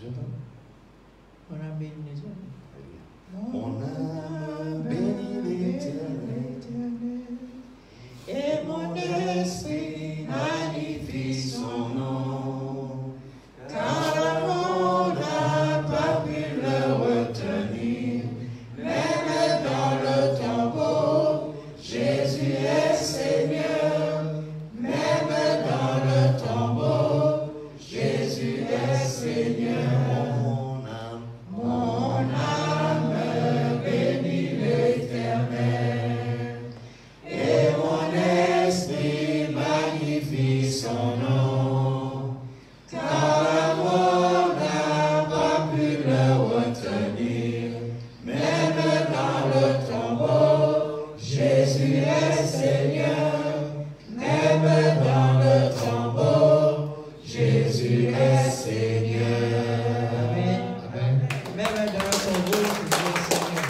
Mon âme bénit l'Éternel. Mon âme bénit l'Éternel. Et mon esprit Magnifie son nom. car le monde n'a pas pu le retenir. Même dans le tombeau, Jésus est Seigneur. Même dans le tombeau, Jésus est Seigneur. Mon âme bénit l'Éternel. Et mon esprit magnifie son nom. Car le monde n'a pas pu le retenir. Même dans le tombeau, Jésus est Seigneur. Même dans le tombeau, Jésus est Seigneur. Amen. Même dans le tombeau, Jésus est Seigneur.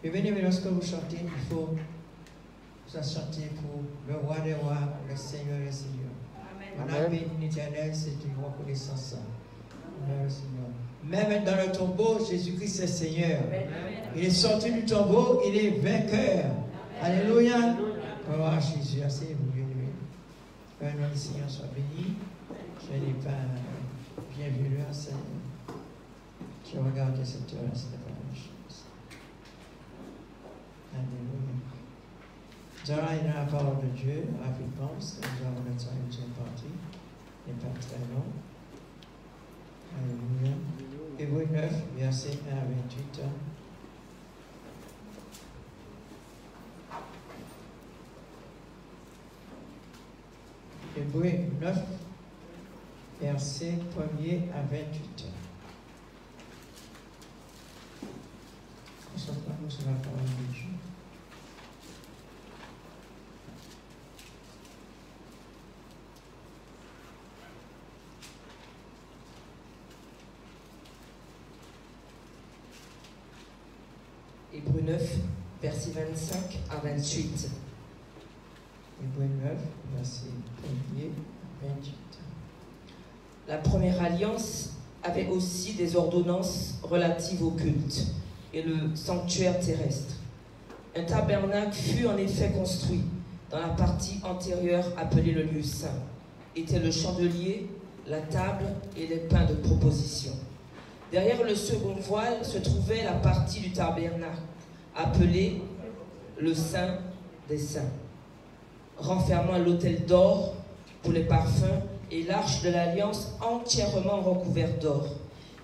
Et venez, mais lorsque vous chantez, il faut vous chanter pour le roi des rois, le Seigneur des seigneurs. On a béni l'Éternel, c'est une reconnaissance. Seigneur. Même dans le tombeau, Jésus-Christ est Seigneur. Il est sorti du tombeau, il est vainqueur. Alléluia. Gloire à Jésus, assez vous bénir. Que le nom du Seigneur soit béni. Je n'ai pas bienvenue à Seigneur. Je regarde cette heure, ce n'est pas la chose. Alléluia. Nous allons dans la parole de Dieu rapidement, parce que nous avons le temps et nous sommes partis. Il n'est pas très long. Alléluia. Hébreux 9, verset 1 à 28. Hébreux 9, verset 1er à 28. Concentrons-nous sur la parole de Dieu. Hébreux 9, verset 25 à 28. Hébreux 9, verset 1er à 28. La première alliance avait aussi des ordonnances relatives au culte et le sanctuaire terrestre. Un tabernacle fut en effet construit dans la partie antérieure appelée le lieu saint. Étaient le chandelier, la table et les pains de proposition. Derrière le second voile se trouvait la partie du tabernacle appelée le Saint des Saints, renfermant l'autel d'or pour les parfums et l'arche de l'alliance entièrement recouverte d'or.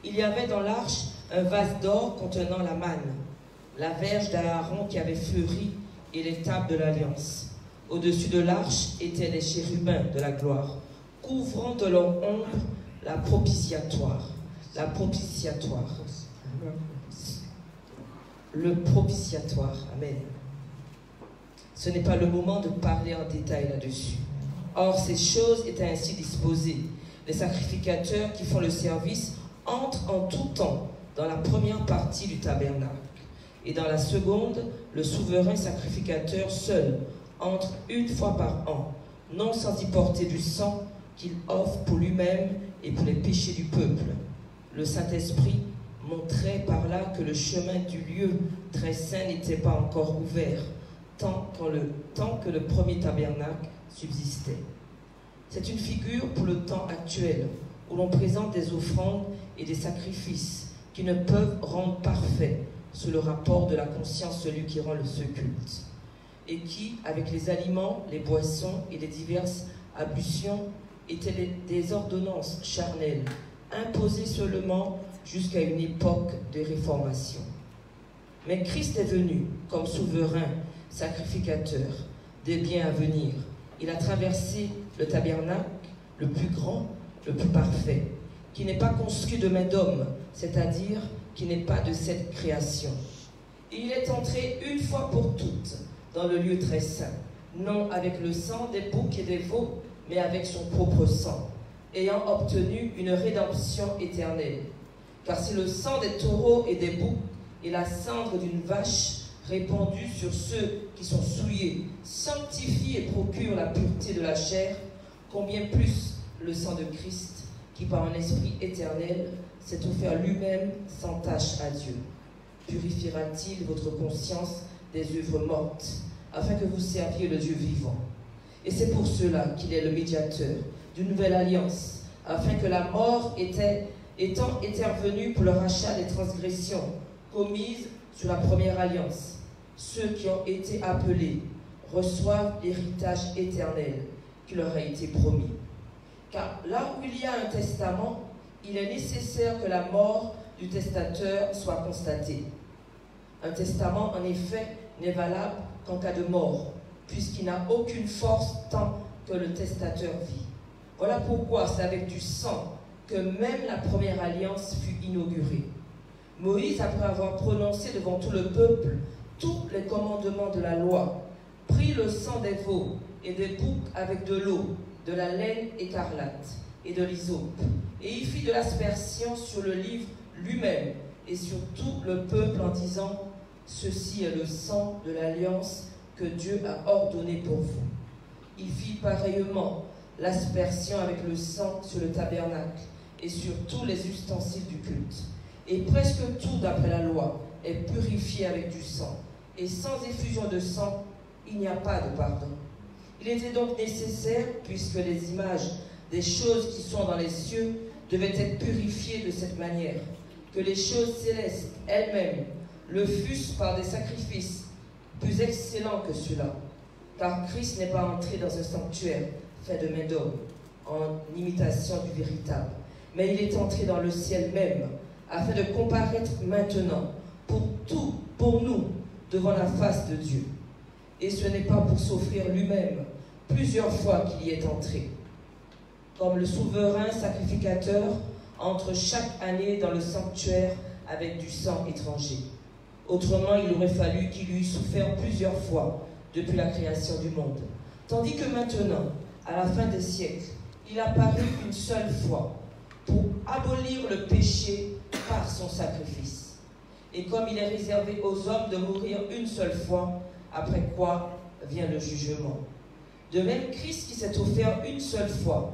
Il y avait dans l'arche un vase d'or contenant la manne, la verge d'Aaron qui avait fleuri et les tables de l'alliance. Au-dessus de l'arche étaient les chérubins de la gloire, couvrant de leur ombre la propitiatoire. La propitiatoire. Le propitiatoire. Amen. Ce n'est pas le moment de parler en détail là-dessus. Or, ces choses étaient ainsi disposées. Les sacrificateurs qui font le service entrent en tout temps dans la première partie du tabernacle. Et dans la seconde, le souverain sacrificateur seul entre une fois par an, non sans y porter du sang qu'il offre pour lui-même et pour les péchés du peuple. Le Saint-Esprit montrait par là que le chemin du lieu très saint n'était pas encore ouvert, tant que le premier tabernacle subsistait. C'est une figure pour le temps actuel, où l'on présente des offrandes et des sacrifices qui ne peuvent rendre parfait, sous le rapport de la conscience, celui qui rend ce culte, et qui, avec les aliments, les boissons et les diverses ablutions, étaient des ordonnances charnelles, imposées seulement jusqu'à une époque de réformation. Mais Christ est venu comme souverain, sacrificateur des biens à venir. Il a traversé le tabernacle, le plus grand, le plus parfait, qui n'est pas construit de main d'homme, c'est-à-dire qui n'est pas de cette création. Et il est entré une fois pour toutes dans le lieu très saint, non avec le sang des boucs et des veaux, mais avec son propre sang, ayant obtenu une rédemption éternelle. Car si le sang des taureaux et des boucs et la cendre d'une vache répandue sur ceux qui sont souillés sanctifient et procurent la pureté de la chair, combien plus le sang de Christ, qui par un esprit éternel s'est offert lui-même sans tache à Dieu. Purifiera-t-il votre conscience des œuvres mortes, afin que vous serviez le Dieu vivant? Et c'est pour cela qu'il est le médiateur d'une nouvelle alliance, afin que la mort étant intervenue pour le rachat des transgressions commises sous la première alliance, ceux qui ont été appelés reçoivent l'héritage éternel qui leur a été promis. Car là où il y a un testament, il est nécessaire que la mort du testateur soit constatée. Un testament, en effet, n'est valable qu'en cas de mort, puisqu'il n'a aucune force tant que le testateur vit. Voilà pourquoi c'est avec du sang que même la première alliance fut inaugurée. Moïse, après avoir prononcé devant tout le peuple tous les commandements de la loi, prit le sang des veaux et des boucs avec de l'eau, de la laine écarlate et de l'hysope, et il fit de l'aspersion sur le livre lui-même et sur tout le peuple en disant: ceci est le sang de l'alliance que Dieu a ordonné pour vous. Il fit pareillement l'aspersion avec le sang sur le tabernacle et sur tous les ustensiles du culte. Et presque tout, d'après la loi, est purifié avec du sang. Et sans effusion de sang, il n'y a pas de pardon. Il était donc nécessaire, puisque les images des choses qui sont dans les cieux devaient être purifiées de cette manière, que les choses célestes elles-mêmes le fussent par des sacrifices plus excellents que ceux-là. Car Christ n'est pas entré dans un sanctuaire fait de main d'homme, en imitation du véritable, mais il est entré dans le ciel même, afin de comparaître maintenant pour nous, devant la face de Dieu. Et ce n'est pas pour s'offrir lui-même plusieurs fois qu'il y est entré, comme le souverain sacrificateur entre chaque année dans le sanctuaire avec du sang étranger. Autrement, il aurait fallu qu'il eût souffert plusieurs fois depuis la création du monde. Tandis que maintenant, à la fin des siècles, il apparut une seule fois pour abolir le péché par son sacrifice. Et comme il est réservé aux hommes de mourir une seule fois, après quoi vient le jugement. De même, Christ qui s'est offert une seule fois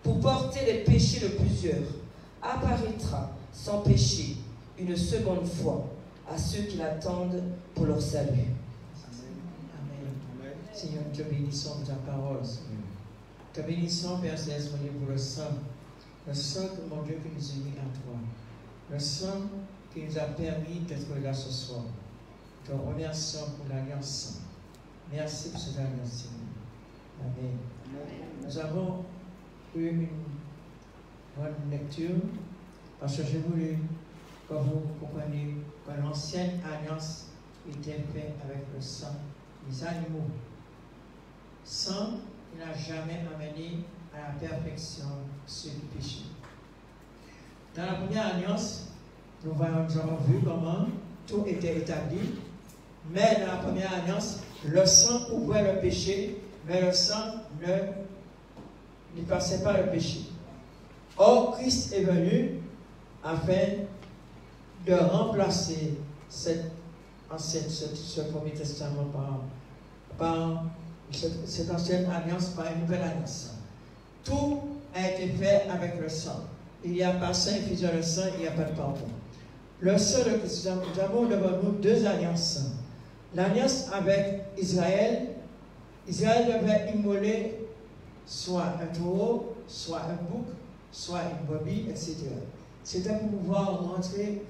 pour porter les péchés de plusieurs, apparaîtra sans péché une seconde fois à ceux qui l'attendent pour leur salut. Amen. Seigneur, nous te bénissons de ta parole, Seigneur. Te bénissons, Père Céleste, pour le sang que mon Dieu qui nous unit à toi, le sang qui nous a permis d'être là ce soir. Te remercions pour l'alliance. Merci pour cette alliance, Seigneur. Amen. Nous avons eu une bonne lecture parce que j'ai voulu que vous compreniez que l'ancienne alliance était faite avec le sang des animaux. Sang qui n'a jamais amené à la perfection ceux qui péchaient. Dans la première alliance, nous avons vu comment tout était établi, mais dans la première alliance, le sang couvrait le péché, mais le sang ne passait pas le péché. Or, Christ est venu afin de remplacer ce Premier Testament par cette ancienne alliance par une nouvelle alliance. Tout a été fait avec le sang. Il n'y a pas sang, effusion de sang, il n'y a pas de pardon. Le sang de Christ, nous avons devant nous deux alliances. L'alliance avec Israël. Israël devait immoler soit un taureau, soit un bouc, soit une brebis, etc. C'était pour pouvoir rentrer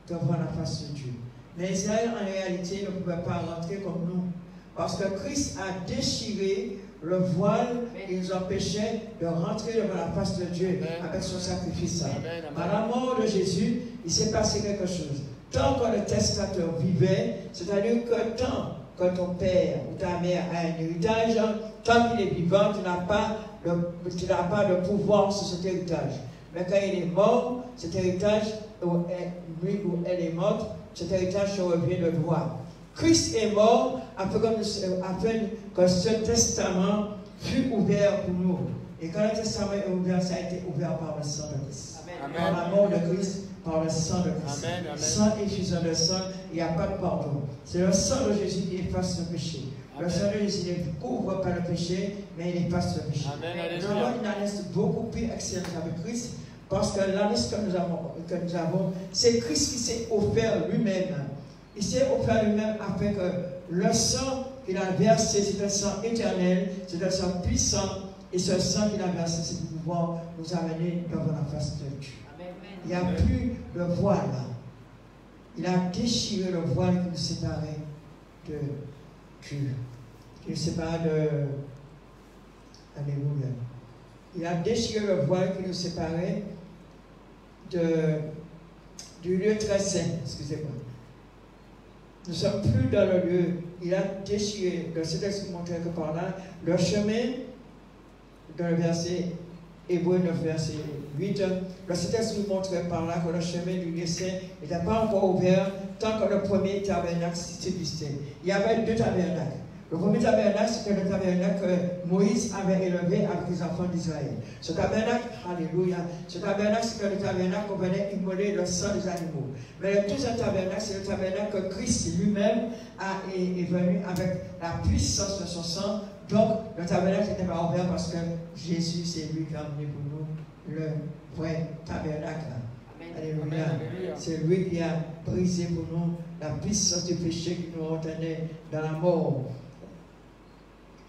devant la face de Dieu. Mais Israël, en réalité, ne pouvait pas rentrer comme nous. Parce que Christ a déchiré le voile qui nous empêchait de rentrer devant la face de Dieu avec son sacrifice. Par la mort de Jésus, il s'est passé quelque chose. Tant que le testateur vivait, c'est-à-dire que tant que ton père ou ta mère a un héritage, tant qu'il est vivant, tu n'as pas de pouvoir sur cet héritage. Mais quand il est mort, cet héritage, lui ou elle est morte, cet héritage se revient de droit. Christ est mort afin que ce testament fût ouvert pour nous. Et quand le testament est ouvert, ça a été ouvert par le sang de Christ. Par la mort de Christ, par le sang de Christ. Amen, amen. Sans effusion de sang, il n'y a pas de pardon. C'est le sang de Jésus qui efface le péché. Le sang de Jésus ne couvre pas le péché, mais il efface le péché. Amen, Nous avons une alliance beaucoup plus excellente avec Christ, parce que l'alliance que nous avons, c'est Christ qui s'est offert lui-même. Il s'est offert lui-même afin que le sang qu'il a versé, c'est un sang éternel, c'est un sang puissant, et ce sang qu'il a versé, c'est pour pouvoir nous amener devant la face de Dieu. Il n'y a plus de voile. Il a déchiré le voile qui nous séparait de Dieu, qui nous séparait de... Alléluia. Il a déchiré le voile qui nous séparait du lieu très saint. Excusez-moi. Nous ne sommes plus dans le lieu. Il a déchiré, le texte qui montrait que par là, le chemin, dans le verset Hébreu 9, verset 8, le texte nous montrait par là que le chemin du lieu saint n'était pas encore ouvert tant que le premier tabernacle subsistait. Il y avait deux tabernacles. Le premier tabernacle, c'était le tabernacle que Moïse avait élevé avec les enfants d'Israël. Ce tabernacle, alléluia, ce tabernacle, c'est le tabernacle qu'on venait immoler le sang des animaux. Mais le deuxième tabernacle, c'est le tabernacle que Christ lui-même est venu avec la puissance de son sang. Donc, le tabernacle n'était pas ouvert parce que Jésus, c'est lui qui a amené pour nous le vrai tabernacle. Alléluia. C'est lui qui a brisé pour nous la puissance du péché qui nous retenait dans la mort.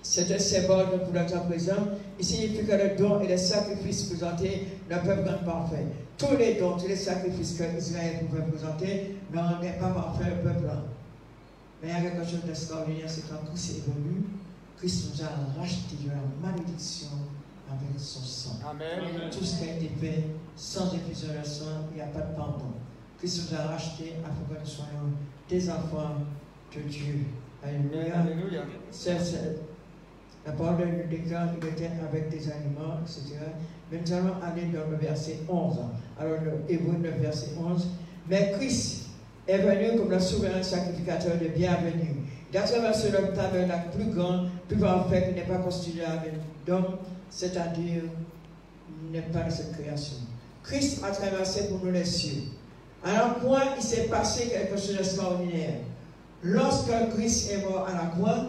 C'est un symbole pour le temps présent. Il signifie que les dons et les sacrifices présentés ne peuvent rendre parfait. Tous les dons, tous les sacrifices que Israël pouvait présenter ne rendaient pas parfait le peuple. Mais il y a quelque chose d'extraordinaire, c'est quand Christ est venu, Christ nous a racheté de la malédiction avec son sang. Amen. Tout ce qui a été fait sans effusion de sang, il n'y a pas de pardon. Christ nous a racheté afin que nous soyons des enfants de Dieu. Alléluia. Alléluia. La parole de Dieu déclare qu'il était avec des animaux, etc. Mais nous allons aller dans le verset 11. Alors, le Hébreu 9, verset 11. Mais Christ est venu comme le souverain sacrificateur de bienvenue. Il a traversé le tabernacle plus grand, plus parfait, qui n'est pas constitué avec d'homme, c'est-à-dire, n'est pas de cette création. Christ a traversé pour nous les cieux. À la croix, il s'est passé quelque chose d'extraordinaire. Lorsque Christ est mort à la croix,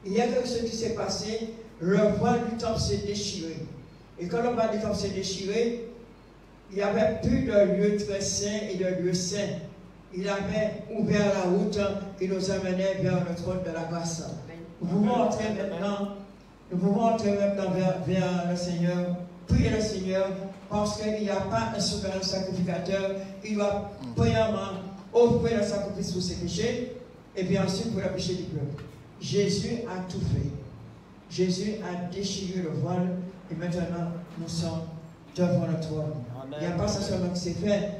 il y a quelque chose qui s'est passé, le voile du temple s'est déchiré. Et quand le voile du temple s'est déchiré, il n'y avait plus de lieu très saint et de lieu saint. Il avait ouvert la route qui nous amenait vers le trône de la grâce. Nous pouvons entrer maintenant, vers le Seigneur, prier le Seigneur, parce qu'il n'y a pas un souverain sacrificateur qui va premièrement offrir le sacrifice pour ses péchés, et puis ensuite pour le péché du peuple. Jésus a tout fait. Jésus a déchiré le voile et maintenant nous sommes devant le trône. Il n'y a pas ça seulement qui s'est fait.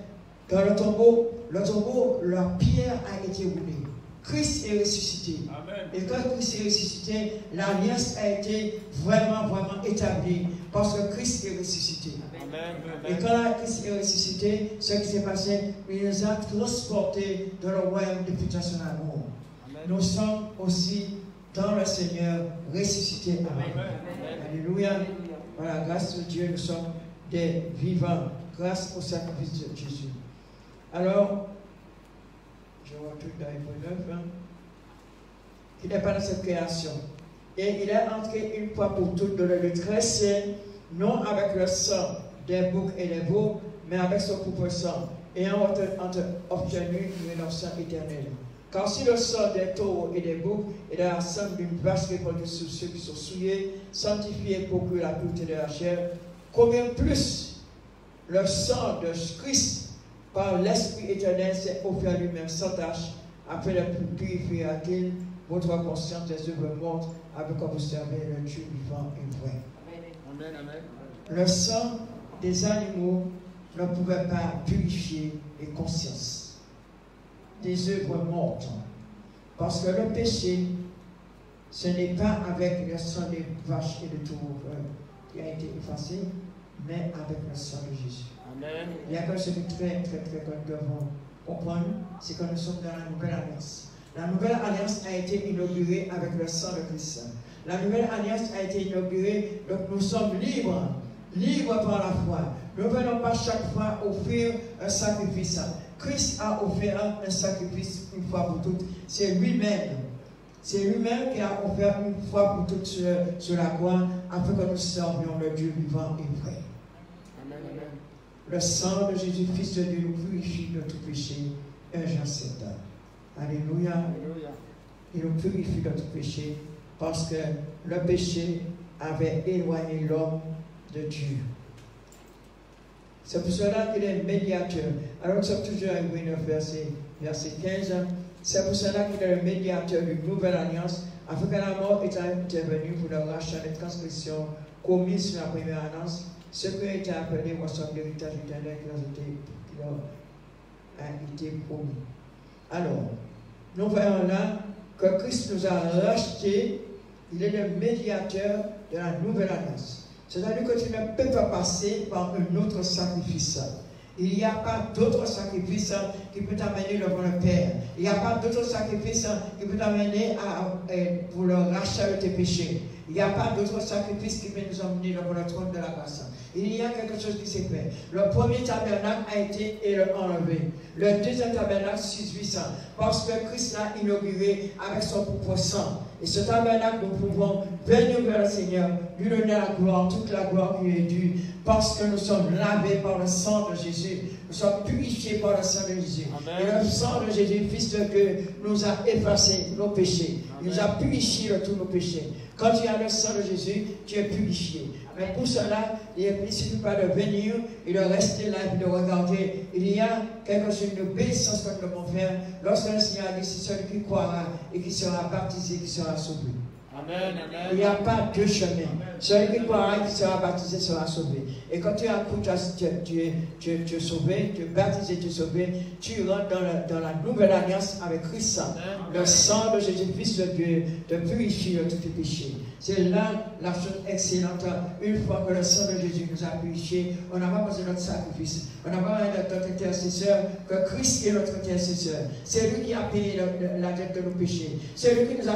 Dans le tombeau, la pierre a été roulée. Christ est ressuscité. Amen. Et quand Christ est ressuscité, l'alliance a été vraiment établie parce que Christ est ressuscité. Amen. Et quand Christ est ressuscité, ce qui s'est passé, il nous a transportés dans le royaume depuis son amour. Nous sommes aussi dans le Seigneur ressuscités. Amen. Alléluia. Voilà, grâce à Dieu, nous sommes des vivants, grâce au sacrifice de Jésus. Alors, je vois tout dans Hébreu 9, qui n'est pas dans cette création. Et il est entré une fois pour toutes dans le lieu très saint, non avec le sang des boucs et des veaux, mais avec son propre sang, ayant obtenu une rédemption éternelle. Car si le sang des taureaux et des boucs est dans la sang d'une vache répandue sur ceux qui sont souillés, sanctifiés pour que la pureté de la chair, combien plus le sang de Christ, par l'Esprit éternel, s'est offert lui-même sans tâche, afin de purifier votre conscience des œuvres mortes, avec quoi vous servez le Dieu vivant et vrai. Amen. Amen. Le sang des animaux ne pouvait pas purifier les consciences des œuvres mortes. Parce que le péché, ce n'est pas avec le sang des vaches et de taureaux qui a été effacé, mais avec le sang de Jésus. Amen. Il y a quelque chose de très que nous devons comprendre, c'est que nous sommes dans la nouvelle alliance. La nouvelle alliance a été inaugurée avec le sang de Christ. La nouvelle alliance a été inaugurée, donc nous sommes libres par la foi. Nous ne venons pas chaque fois offrir un sacrifice. Christ a offert un sacrifice une fois pour toutes. C'est lui-même. C'est lui-même qui a offert une fois pour toutes sur la croix afin que nous servions le Dieu vivant et vrai. Amen, amen. Le sang de Jésus, Fils de Dieu, nous purifie de tout péché. 1 Jean 7. Alléluia. Alléluia. Il nous purifie de tout péché parce que le péché avait éloigné l'homme de Dieu. C'est pour cela qu'il est médiateur. Alors nous sommes toujours à Hébreux 9, verset 15. C'est pour cela qu'il est le médiateur d'une nouvelle alliance, afin que la mort est intervenue pour le rachat des transgressions commises sur la première alliance, ce qui a été appelé reçoivent l'héritage éternel qui leur a été promis. Alors, nous voyons là que Christ nous a rachetés, il est le médiateur de la nouvelle alliance. C'est-à-dire que tu ne peux pas passer par un autre sacrifice. Il n'y a pas d'autre sacrifice qui peut t'amener devant le Père. Il n'y a pas d'autre sacrifice qui peut t'amener pour le rachat de tes péchés. Il n'y a pas d'autre sacrifice qui peut nous emmener devant le trône de la grâce. Il y a quelque chose qui s'est fait. Le premier tabernacle a été enlevé. Le deuxième tabernacle subsiste parce que Christ l'a inauguré avec son propre sang. Et ce tabernacle, nous pouvons venir vers le Seigneur, lui donner la gloire, toute la gloire qui lui est due, parce que nous sommes lavés par le sang de Jésus. Nous sommes purifiés par le sang de Jésus. Amen. Et le sang de Jésus, Fils de Dieu, nous a effacé nos péchés. Il nous a purifiés de tous nos péchés. Quand tu as le sang de Jésus, tu es purifié. Mais pour cela, il ne suffit pas de venir et de rester là et de regarder. Il y a quelque chose, une obéissance que nous devons faire. Lorsque le Seigneur a dit, c'est celui qui croira et qui sera baptisé, qui sera sauvé. Amen, amen. Il n'y a pas deux chemins. Celui qui croira et qui sera baptisé sera sauvé. Et quand tu as tu es sauvé, tu es baptisé, tu es sauvé, tu rentres dans la nouvelle alliance avec Christ. Le sang de Jésus, Fils de Dieu, te purifie de tous tes péchés. C'est là la chose excellente. Une fois que le sang de Jésus nous a purifiés, on n'a pas besoin de notre sacrifice. On n'a pas besoin de notre intercesseur, que Christ est notre intercesseur. C'est lui qui a payé la dette de nos péchés. C'est lui qui nous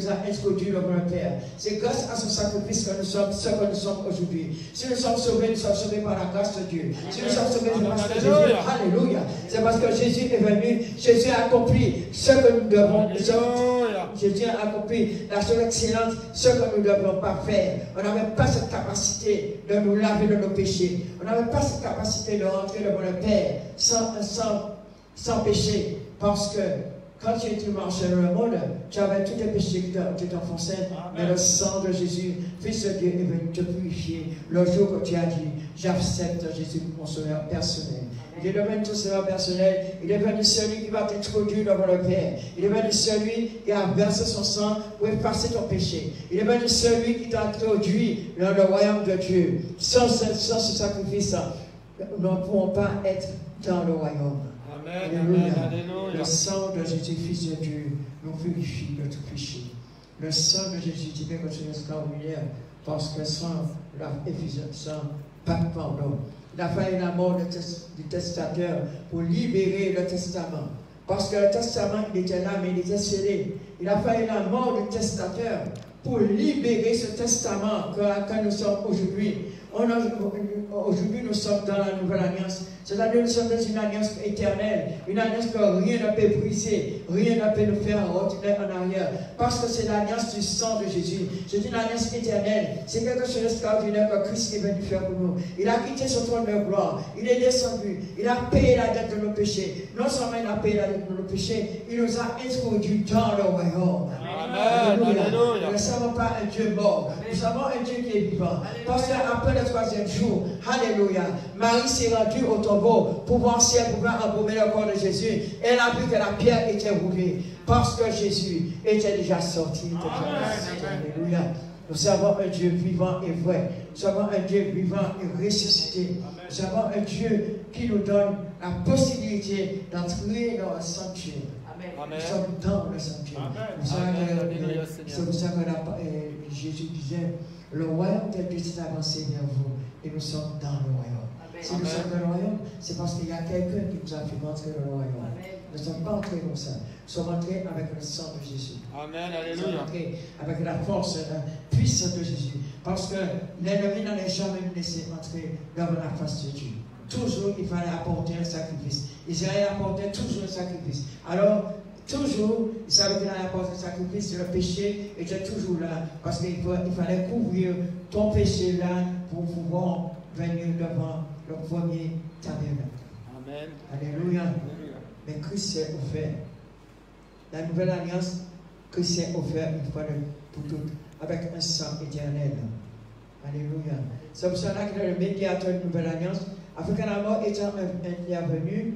a introduit devant le Père. C'est grâce à son sacrifice que nous sommes ce que nous sommes aujourd'hui. Si nous sommes sauvés par la grâce de Dieu. Si nous sommes sauvés, c'est parce que Jésus, alléluia. C'est parce que Jésus est venu, Jésus a accompli ce que nous devons. Jésus a accompli la chose excellente, ce que nous ne devions pas faire. On n'avait pas cette capacité de nous laver de nos péchés. On n'avait pas cette capacité de rentrer devant le Père sans péché. Parce que quand tu marchais dans le monde, tu avais tous les péchés qui t'enfonçaient. Mais le sang de Jésus, Fils de Dieu, est venu te purifier. Le jour que tu as dit, j'accepte Jésus pour mon sauveur personnel. Il est devenu ton sauveur personnel. Il est devenu celui qui va t'introduire devant le Père. Il est devenu celui qui a versé son sang pour effacer ton péché. Il est devenu celui qui t'a introduit dans le royaume de Dieu. Sans ce sacrifice, nous ne pouvons pas être dans le royaume. Amen, Alléluia. alléluia. Le sang de Jésus, Fils de Dieu, nous purifie de tout péché. Le sang de Jésus dit quelque chose d'extraordinaire parce que sans pas de pardon. Il a fallu la mort du testateur pour libérer le testament. Parce que le testament, il était là, mais il était scellé. Il a fallu la mort du testateur pour libérer ce testament que nous sommes aujourd'hui. Aujourd'hui, nous sommes dans la nouvelle alliance. C'est-à-dire nous sommes dans une alliance éternelle, une alliance que rien ne peut briser, rien ne peut nous faire retourner en arrière. Parce que c'est l'alliance du sang de Jésus. C'est une alliance éternelle. C'est quelque chose d'extraordinaire que Christ est venu faire pour nous. Il a quitté son trône de gloire. Il est descendu. Il a payé la dette de nos péchés. Non seulement il a payé la dette de nos péchés, il nous a introduits dans le royaume. Amen. Alléluia. Nous ne savons pas un Dieu mort. Nous savons un Dieu qui est vivant. Parce qu'après le troisième jour, alléluia, Marie s'est rendue au tombeau pour voir si elle pouvait embaumer le corps de Jésus. Elle a vu que la pierre était roulée parce que Jésus était déjà sorti. Alléluia. Nous avons un Dieu vivant et vrai. Nous avons un Dieu vivant et ressuscité. Nous avons un Dieu qui nous donne la possibilité d'entrer dans le sanctuaire. Nous sommes dans le sanctuaire. C'est pour ça que Jésus disait, le royaume de Dieu s'est avancé vers vous et nous sommes dans le royaume. Si nous sommes dans le royaume, c'est parce qu'il y a quelqu'un qui nous a fait entrer dans le royaume. Nous ne sommes pas entrés comme ça. Nous sommes entrés avec le sang de Jésus. Amen. Nous sommes Alléluia. entrés avec la force et la puissance de Jésus. Parce que l'ennemi n'allait jamais nous laisser entrer dans la face de Dieu. Toujours, il fallait apporter un sacrifice. Israël apportait toujours un sacrifice. Alors, toujours, il savait qu'il allait apporter un sacrifice. Le péché était toujours là. Parce qu'il fallait couvrir ton péché là pour pouvoir venir devant le premier tabernacle. Amen. Alléluia. Alléluia. Mais Christ s'est offert. La nouvelle alliance, Christ s'est offert une fois pour toutes, avec un sang éternel. Alléluia. C'est pour cela qu'il est le médiateur de la nouvelle alliance. Afin que la mort étant intervenue,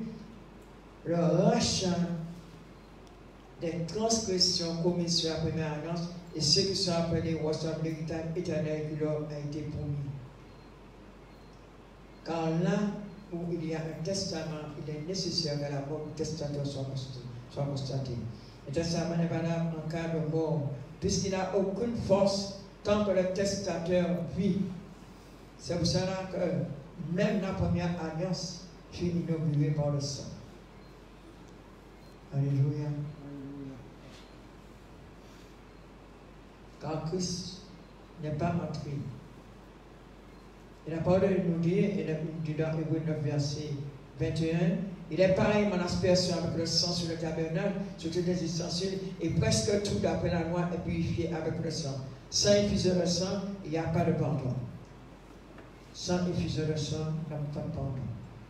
le rachat des transgressions commises sur la première alliance et ceux qui sont appelés reçoivent l'héritage éternel qui leur a été promis. Car là où il y a un testament, il est nécessaire que la mort du testateur soit constatée. Le testament n'est valable en cas de mort, puisqu'il n'a aucune force tant que le testateur vit. C'est pour cela que même la première alliance fut inaugurée par le sang. Alléluia. Car Christ n'est pas entré. Et la parole nous dit, et dans Hébreux 9, verset 21, il est pareil mon aspersion avec le sang sur le tabernacle, sur toutes les ustensiles, et presque tout d'après la loi est purifié avec le sang. Sans effuser le sang, il n'y a pas de pardon. Sans effuser le sang, il n'y a pas de pardon.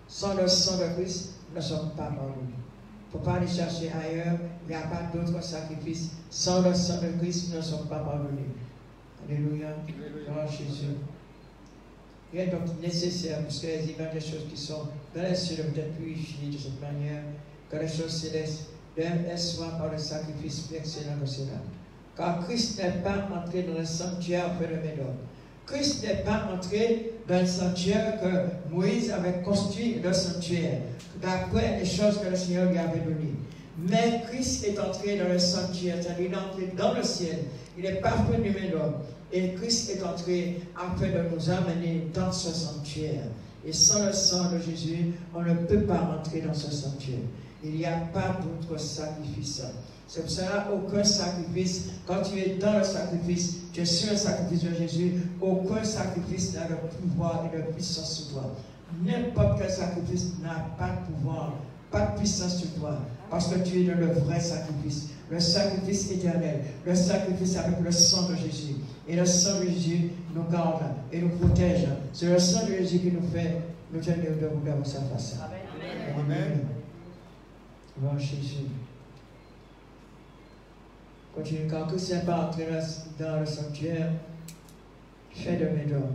Sans le sang de Christ, nous ne sommes pas pardonnés. Il ne faut pas aller chercher ailleurs, il n'y a pas d'autre sacrifice. Sans le sang de Christ, nous ne sommes pas pardonnés. Alléluia. Gloire à Jésus. Il est donc nécessaire, parce qu'il y a des choses qui sont dans les cieux doivent être purifiées de cette manière, que les choses célestes doivent soit par le sacrifice plus excellent que cela. Car Christ n'est pas entré dans le sanctuaire fait de Médor. Christ n'est pas entré dans le sanctuaire que Moïse avait construit le sanctuaire, d'après les choses que le Seigneur lui avait données. Mais Christ est entré dans le sanctuaire, c'est-à-dire il est entré dans le ciel. Il est parfait du Médor. Et Christ est entré afin de nous amener dans ce sanctuaire. Et sans le sang de Jésus, on ne peut pas rentrer dans ce sanctuaire. Il n'y a pas d'autre sacrifice. C'est pour cela aucun sacrifice, quand tu es dans le sacrifice, tu es sur le sacrifice de Jésus, aucun sacrifice n'a le pouvoir et de puissance sur toi. N'importe quel sacrifice n'a pas de pouvoir, pas de puissance sur toi, parce que tu es dans le vrai sacrifice, le sacrifice éternel, le sacrifice avec le sang de Jésus. Et le sang de Jésus nous garde et nous protège. C'est le sang de Jésus qui nous fait nous tenir debout devant sa face. Amen. Amen. Gloire à Jésus. Continue. Quand Christ n'est pas entré dans le sanctuaire, fait de Médor.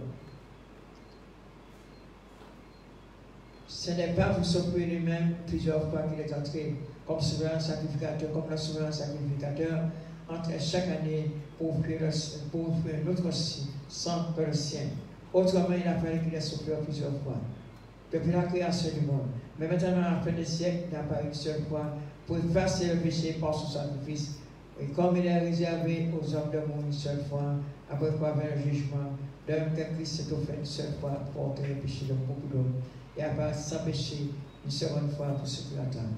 Ce n'est pas pour s'occuper lui-même plusieurs fois qu'il est entré comme souverain sacrificateur, comme le souverain sacrificateur, entre chaque année pour offrir un autre sang que le sien. Autrement, il a fallu qu'il ait souffert plusieurs fois, depuis la création du monde. Mais maintenant, à la fin des siècles, il n'a pas une seule fois pour effacer le péché par son sacrifice. Et comme il est réservé aux hommes de monde une seule fois, après quoi vient le jugement, de même que Christ s'est offert une seule fois pour porter le péché de beaucoup d'hommes, et après sans péché une seconde fois pour ceux qui l'attendent.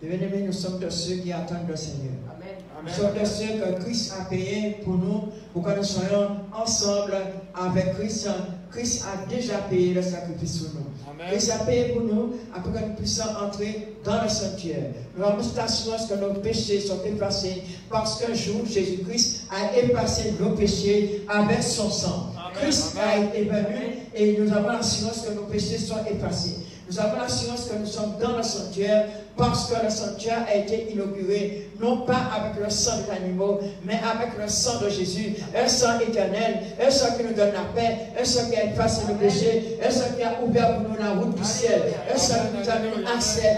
Et bien aimés, nous sommes de ceux qui attendent le Seigneur. Amen. Nous sommes de ceux que Christ a payé pour nous, pour que nous soyons ensemble avec Christ. Christ a déjà payé le sacrifice pour nous. Amen. Christ a payé pour nous, afin que nous puissions entrer dans le sanctuaire. Nous avons cette assurance que nos péchés sont effacés, parce qu'un jour, Jésus-Christ a effacé nos péchés avec son sang. Amen. Christ a été venu et nous avons l'assurance que nos péchés soient effacés. Nous avons l'assurance que nous sommes dans le sanctuaire, parce que le sanctuaire a été inauguré, non pas avec le sang des animaux, mais avec le sang de Jésus, un sang éternel, un sang qui nous donne la paix, un sang qui a effacé nos péchés, un sang qui a ouvert pour nous la route du ciel, un sang qui nous a donné accès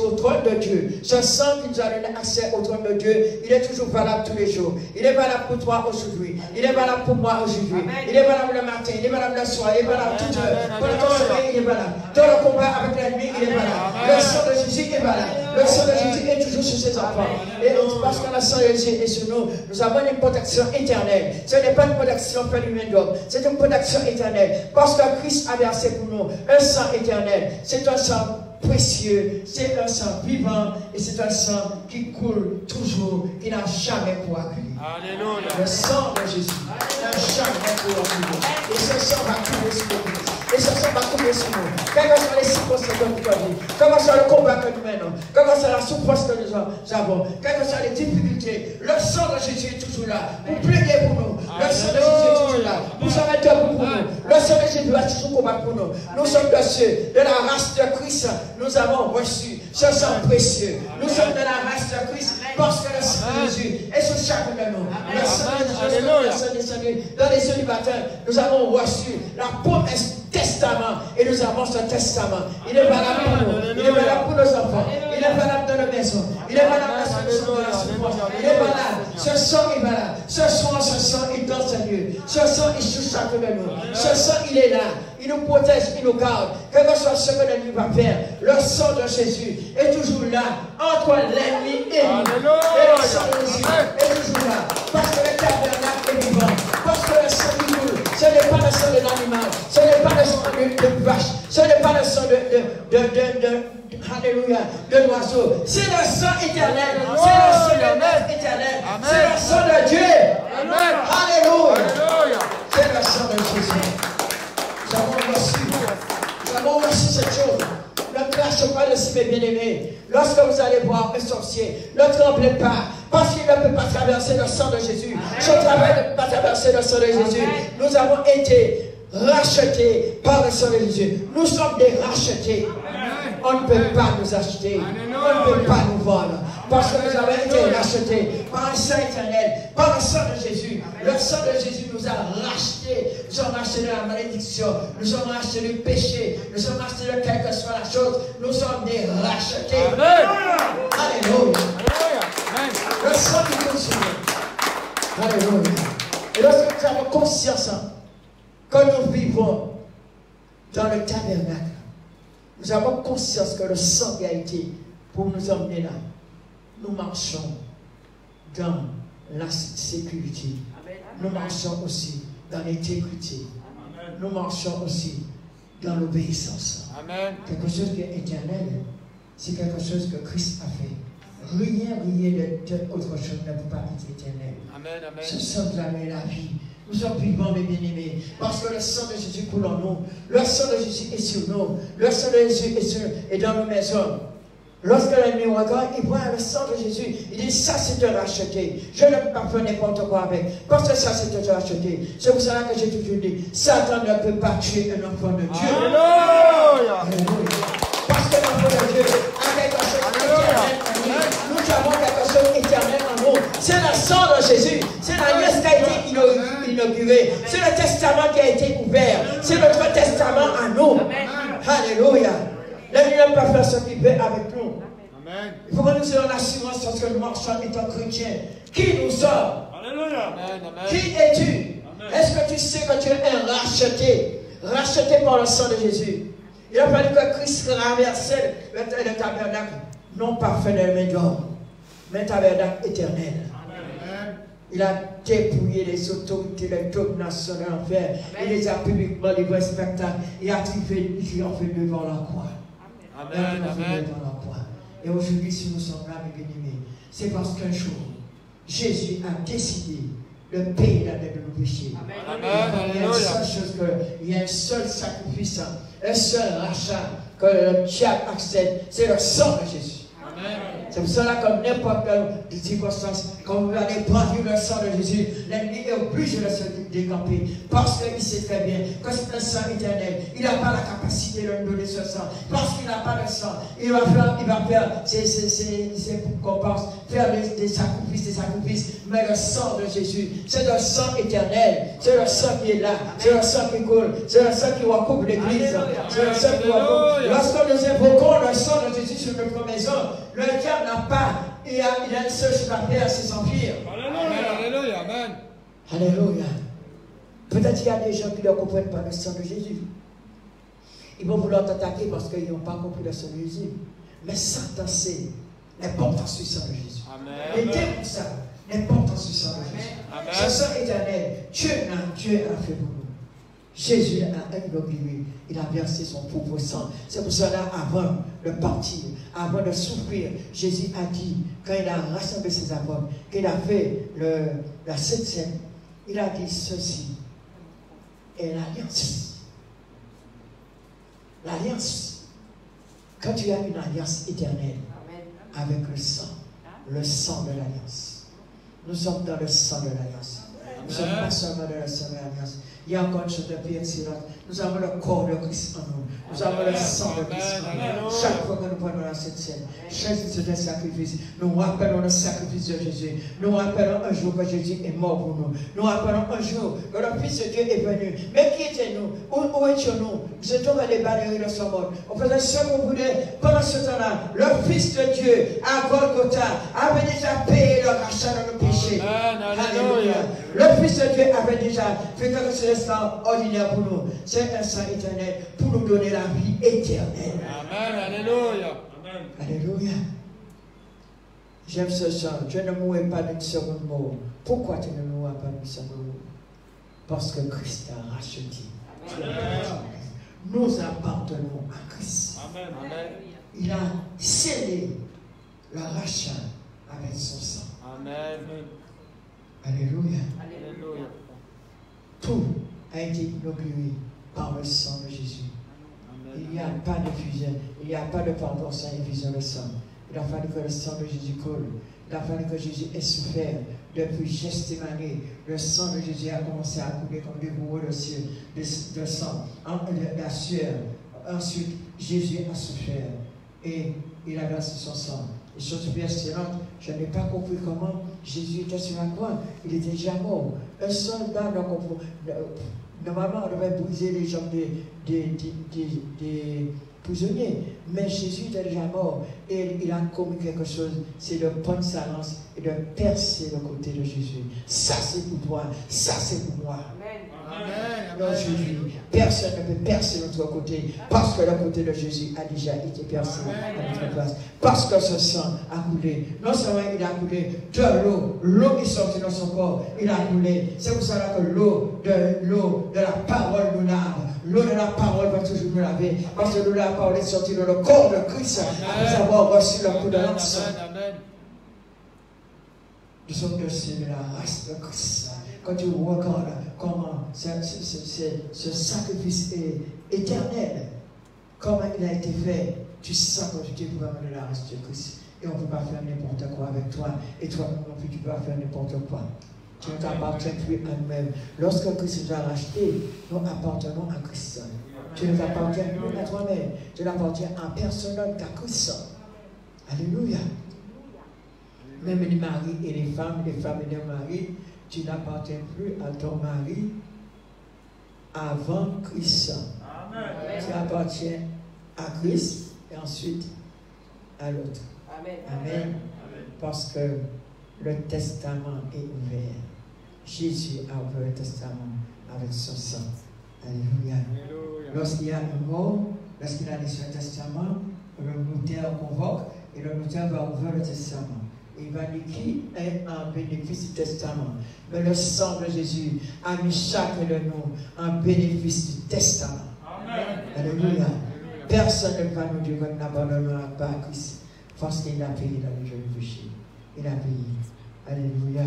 au trône de Dieu. Ce sang qui nous a donné accès au trône de Dieu, il est toujours valable tous les jours. Il est valable pour toi aujourd'hui, il est valable pour moi aujourd'hui, il est valable le matin, il est valable le soir, il est valable toute heure. Pendant ton sommeil, il est valable. Dans le combat avec l'ennemi, il est valable. Le sang de Jésus est valable. là. Le sang de Jésus est toujours sur ses enfants. Et parce que le sang de Jésus est sur nous, nous avons une protection éternelle. Ce n'est pas une protection par l'humain d'homme, c'est une protection éternelle. Parce que Christ a versé pour nous un sang éternel. C'est un sang précieux, c'est un sang vivant et c'est un sang qui coule toujours, qui n'a jamais coagulé. Alléluia. Le sang de Jésus n'a jamais coagulé. Et ce sang va couler sur nous. Et ce sang va couler sur nous. Quelles que soient les circonstances de notre vie, quel que soit le combat que nous menons, quelle que soit la souffrance que nous avons, quelles que soient les difficultés, le sang de Jésus est toujours là pour plaider pour nous. Le sang de Jésus est toujours là pour se mettre debout pour nous. Le sang de Jésus va toujours combattre pour nous. Nous sommes de ceux de la race de Christ. Nous avons reçu ce sang précieux. Nous sommes de la race de Christ parce que le sang de Jésus est sur chacun de nous. Le sang de Jésus est descendu dans les cieux du matin. Nous avons reçu la promesse testament et nous avons ce testament. Il est valable pour nous. Il est valable pour nos enfants. Il est valable dans nos maisons. Il est valable dans nos souffrances. Il est valable. Ce sang est valable. Ce soir, ce sang est dans ce lieu. Ce sang est sur chacun de nous. Ce sang, il est là. Il nous protège, il nous garde. Quel que soit ce que l'ennemi va faire, le sang de Jésus est toujours là entre l'ennemi et nous. Et le sang de Jésus est toujours là. Parce que le tabernacle est vivant. Parce que le sang qui coule, ce n'est pas le sang de l'animal. Ce n'est pas le sang de vache. Ce n'est pas le sang Alléluia, de l'oiseau. C'est le sang éternel. C'est le sang de l'être éternel. C'est le sang de Dieu. Alléluia. C'est le sang de Jésus. Nous avons reçu cette chose. Ne crache pas le ciel, bien-aimé. Lorsque vous allez voir un sorcier, ne tremblez pas. Parce qu'il ne peut pas traverser le sang de Jésus. Son travail ne peut pas traverser le sang de Jésus. Nous avons été rachetés par le sang de Jésus. Nous sommes des rachetés. On ne peut pas nous acheter. On ne peut pas nous vendre. Parce que nous avons été rachetés par un sang éternel, par le sang de Jésus. Le sang de Jésus nous a rachetés. Nous sommes rachetés de la malédiction. Nous sommes rachetés du péché. Nous sommes rachetés de quelle que soit la chose. Nous sommes des rachetés. Alléluia. Le sang qui nous sauve. Alléluia. Et lorsque nous avons conscience que nous vivons dans le tabernacle, nous avons conscience que le sang qui a été pour nous emmener là, nous marchons dans la sécurité. Nous marchons aussi dans l'intégrité. Nous marchons aussi dans l'obéissance. Quelque chose qui est éternel, c'est quelque chose que Christ a fait. Rien d'autre chose ne peut pas être éternel. Ce sang de la vie. Nous sommes vivants, mes bien-aimés, parce que le sang de Jésus coule en nous. Le sang de Jésus est sur nous. Le sang de Jésus est dans nos maisons. Lorsque l'ennemi regarde, il voit le sang de Jésus. Il dit, ça c'est te racheter. Je ne peux pas faire n'importe quoi avec. Parce que ça c'est te racheter. C'est pour cela que j'ai toujours dit, Satan ne peut pas tuer un enfant de Dieu. Alléluia. Parce que l'enfant de Dieu a quelque chose d'éternel en lui. Nous avons quelque chose d'éternel en nous. C'est le sang de Jésus. C'est la liesse qui a été inaugurée. C'est le testament qui a été ouvert. C'est notre testament à nous. Alléluia. L'ennemi ne peut pas faire ce qu'il veut avec nous. Amen. Il faut que nous ayons l'assurance parce que nous marchons étant chrétiens. Qui nous sommes? Alléluia. Qui es-tu? Est-ce que tu sais que tu es un racheté? Racheté par le sang de Jésus. Il a fallu que Christ traversait le tabernacle, non parfait de main d'homme, mais tabernacle éternel. Amen. Il a dépouillé les autorités, les dominations de l'enfer. Il les a publiquement livrés spectacle. Il a triomphé devant la croix. Amen. Amen. Et aujourd'hui, si nous sommes là, mes bien-aimés, c'est parce qu'un jour, Jésus a décidé de payer la dette de nos péchés. Amen. Il y a une seule chose, il y a un seul sacrifice, un seul rachat que le diable accède, c'est le sang de Jésus. C'est pour cela, comme n'importe quelle circonstance, quand vous allez prendre le sang de Jésus, l'ennemi est obligé de se décamper. Parce qu'il sait très bien que c'est un sang éternel. Il n'a pas la capacité de nous donner ce sang. Parce qu'il n'a pas de sang. Il va faire ses comparses, faire des sacrifices. Mais le sang de Jésus, c'est le sang éternel. C'est le sang qui est là. C'est le sang qui coule. C'est le sang qui recouvre l'église. C'est le sang qui recouvre. Lorsque nous évoquons le sang de Jésus sur notre maison, le diable n'a pas, il a une seule chose à faire, c'est s'enfuir. Alléluia, amen. Alléluia. Peut-être qu'il y a des gens qui ne comprennent pas le sang de Jésus. Ils vont vouloir t'attaquer parce qu'ils n'ont pas compris le sang de Jésus. Mais Satan sait l'importance du sang de Jésus. Amen. Les démons savent l'importance du sang de Jésus. Amen. Ce sang éternel, Dieu a fait pour nous. Jésus a inauguré, il a versé son propre sang. C'est pour cela, avant de partir, avant de souffrir, Jésus a dit, quand il a rassemblé ses apôtres, qu'il a fait la Sainte Seine, il a dit ceci est l'alliance. L'alliance. Quand tu as une alliance éternelle avec le sang de l'alliance. Nous sommes dans le sang de l'alliance. Nous ne sommes pas seulement dans le sang de l'alliance. Il y a encore une chose de plus excellente. Nous avons le corps de Christ en nous. Nous avons le sang de Christ en nous. Chaque fois que nous prenons la Sainte Seine, c'est un sacrifice. Nous rappelons le sacrifice de Jésus. Nous rappelons un jour que Jésus est mort pour nous. Nous rappelons un jour que le Fils de Dieu est venu. Mais qui étions-nous? Où étions-nous? Nous étions allés balayer de ce monde. On faisait ce qu'on voulait. Pendant ce temps-là, le Fils de Dieu, à Golgotha, avait déjà payé le rachat de nos péchés. Alléluia. Le Fils de Dieu avait déjà fait quelque chose ordinaire pour nous. C'est un sang éternel pour nous donner la vie éternelle. Amen. Alléluia. Alléluia. J'aime ce chant. Je ne mourrai pas d'une seconde mort. Pourquoi tu ne mourras pas d'une seconde mort? Parce que Christ t'a racheté. Nous appartenons à Christ. Amen. Il a scellé le rachat avec son sang. Amen. Alléluia. Alléluia. Tout a été inauguré par le sang de Jésus. Il n'y a pas de fusion, il n'y a pas de pardon sans effusion de sang. Il a fallu que le sang de Jésus coule. Il a fallu que Jésus ait souffert. Depuis Gethsémane, le sang de Jésus a commencé à couler comme des bourreaux de sang, la sueur. Ensuite, Jésus a souffert et il a versé son sang. Et chose bien excellente, je n'ai pas compris comment Jésus était sur la croix. Il était déjà mort. Un soldat, normalement, on devait briser les jambes des prisonniers. Mais Jésus était déjà mort. Et il a commis quelque chose, c'est de prendre sa lance et de percer le côté de Jésus. Ça, c'est pour toi. Ça, c'est pour moi. Amen. Non, Jésus, personne ne peut percer notre côté parce que le côté de Jésus a déjà été percé à notre place. Parce que ce sang a coulé. Non seulement il a coulé de l'eau, l'eau est sortie dans son corps, il a coulé. C'est pour cela que l'eau de la parole nous lave. L'eau de la parole va toujours nous laver. Parce que l'eau de la parole est sortie dans le corps de Christ après avoir reçu le coup de lance. Nous sommes de la race de Christ. Quand tu regardes comment ce sacrifice est éternel, comment il a été fait, tu sens que tu es vraiment de la race de Christ. Et on ne peut pas faire n'importe quoi avec toi. Et toi non plus, tu ne peux pas faire n'importe quoi. Tu ne t'appartiens plus à nous-mêmes. Lorsque Christ nous a rachetés, nous appartenons à Christ. Tu ne t'appartiens plus à toi-même. Tu n'appartiens à personne d'autre qu'à Christ. Alléluia. Même les maris et les femmes et les maris, tu n'appartiens plus à ton mari avant Christ. Amen. Tu appartiens à Christ et ensuite à l'autre. Amen. Amen. Parce que le testament est ouvert. Jésus a ouvert le testament avec son sang. Alléluia. Lorsqu'il y a un mort, lorsqu'il a laissé un testament, le notaire convoque et le notaire va ouvrir le testament. Il va dire qui est en bénéfice du testament. Mais le sang de Jésus a mis chacun de nous en bénéfice du testament. Amen. Alléluia. Personne ne va nous dire que nous n'abandonnons pas à Christ parce qu'il a payé dans le jeu du péché. Il a payé. Alléluia.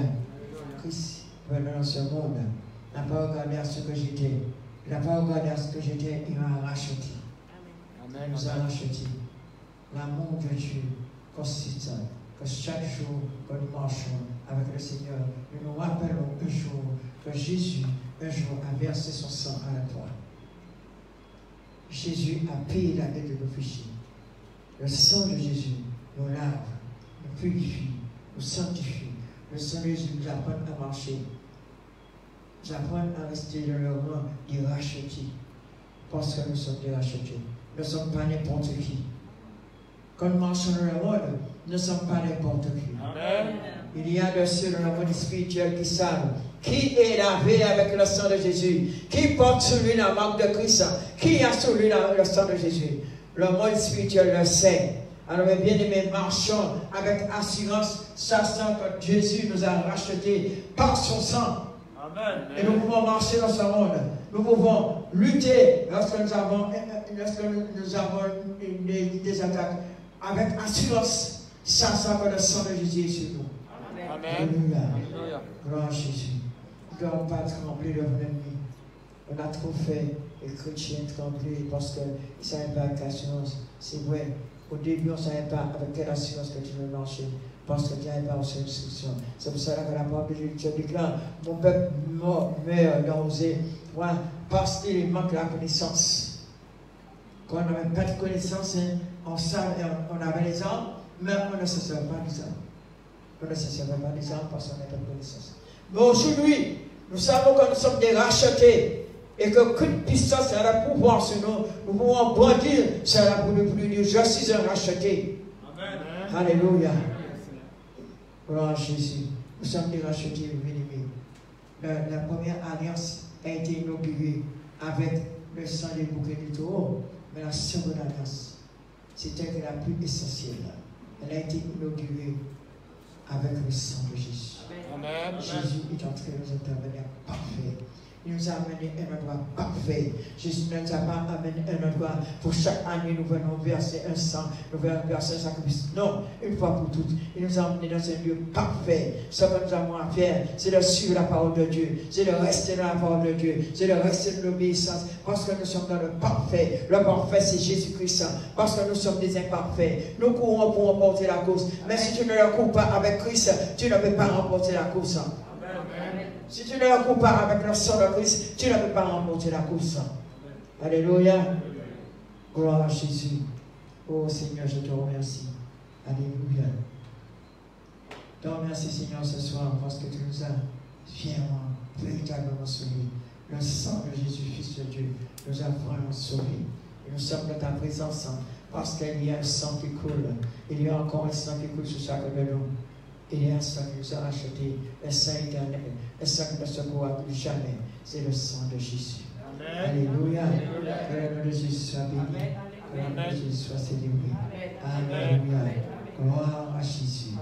Christ, venant dans ce monde, n'a pas regardé à ce que j'étais. Il n'a pas regardé à ce que j'étais. Il m'a racheté. Amen. Il nous a racheté. L'amour de Dieu consiste que chaque jour que nous marchons avec le Seigneur, nous nous rappelons un jour que Jésus, un jour, a versé son sang à la croix. Jésus a payé la dette de nos péchés. Le sang de Jésus nous lave, nous purifie, nous sanctifie. Le sang de Jésus nous apprend à marcher, nous apprend à rester dans le rang des rachetés. Parce que nous sommes des rachetés. Nous ne sommes pas n'importe qui. Quand nous marchons dans le monde, nous ne sommes pas n'importe qui. Amen. Il y a de ceux dans le monde spirituel qui savent qui est lavé avec le sang de Jésus, qui porte sur lui la marque de Christ, qui a sur lui le sang de Jésus. Le monde spirituel le sait. Alors, mes bien-aimés, marchons avec assurance, sachant que Jésus nous a rachetés par son sang. Amen. Et nous pouvons marcher dans ce monde. Nous pouvons lutter lorsque nous avons des attaques avec assurance, sachant que le sang de Jésus est sur nous. Amen. Alléluia. Gloire à Jésus. Nous ne devons pas trembler devant l'ennemi. On a trop fait les chrétiens trembler parce qu'ils ne savaient pas avec assurance. C'est vrai. Au début, on ne savait pas avec quelle assurance que tu veux marcher. Parce que tu n'avais pas reçu l'instruction. C'est pour cela que la parole de Dieu déclare: mon peuple meurt nausée. Parce qu'il manque la connaissance. Quand on n'avait pas de connaissance, on avait les armes, mais on ne se servait pas des armes. On ne se servait pas des armes parce qu'on n'avait pas de connaissance. Mais aujourd'hui, nous savons que nous sommes des rachetés. Et que toute puissance a le pouvoir sur nous, nous pouvons brandir, c'est la pour nous dire: je suis un racheté. Amen. Alléluia. Gloire à Jésus. Nous sommes des rachetés, bien-aimés. La première alliance a été inaugurée avec le sang des bouquets du taureau. Mais la seconde alliance, c'était la plus essentielle. Elle a été inaugurée avec le sang de Jésus. Amen. Jésus est entré dans un tabernacle parfait. Il nous a amené un endroit parfait. Jésus ne nous a pas amené un endroit pour chaque année nous venons verser un sang, nous venons verser un sacrifice. Non, une fois pour toutes, il nous a amené dans un lieu parfait. Ce que nous avons à faire, c'est de suivre la parole de Dieu, c'est de rester dans la parole de Dieu, c'est de rester dans l'obéissance, parce que nous sommes dans le parfait. Le parfait, c'est Jésus-Christ. Parce que nous sommes des imparfaits. Nous courons pour remporter la course. Mais si tu ne la cours pas avec Christ, tu ne peux pas remporter la course. Si tu ne la cours pas avec le sang de Christ, tu ne peux pas remporter la course. Alléluia. Gloire à Jésus. Oh Seigneur, je te remercie. Alléluia. Je te remercie, Seigneur, ce soir, parce que tu nous as fièrement, véritablement sauvés. Le sang de Jésus, Fils de Dieu, nous a vraiment sauvés. Et nous sommes dans ta présence, parce qu'il y a un sang qui coule. Il y a encore un sang qui coule sur chacun de nous. Il y a un sang qui nous a racheté, un sang éternel, un sang qui ne se pourra plus jamais. C'est le sang de Jésus. Amen. Alléluia. Que le nom de Jésus soit béni. Que le nom de Jésus soit célébré. Alléluia. Gloire à Jésus.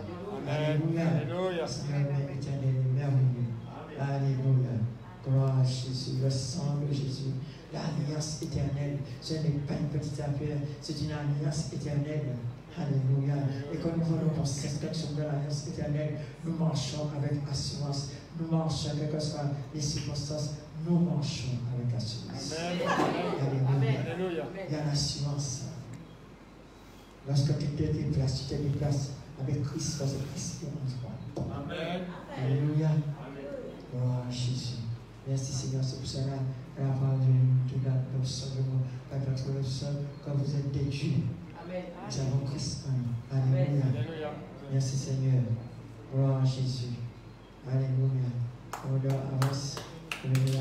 Alléluia. Seigneur éternel et merveilleux. Alléluia. Gloire à Jésus. Le sang de Jésus. L'alliance éternelle. Ce n'est pas une petite affaire. C'est une alliance éternelle. Alléluia. Et quand nous venons dans cette section de l'alliance éternelle, nous marchons avec assurance. Nous marchons, quelles que soient les circonstances, nous marchons avec assurance. Amen. Alléluia. Il y a l'assurance. Lorsque tu te déplaces avec Christ, parce que Christ est en toi. Amen. Alléluia. Gloire à Jésus. Merci Seigneur, c'est pour cela que la parole de Dieu nous sauve, avec notre sang, quand vous êtes déduits. Nous avons Christ en nous. Alléluia. Merci Seigneur. Gloire à Jésus. Alléluia. On doit avancer. Alléluia.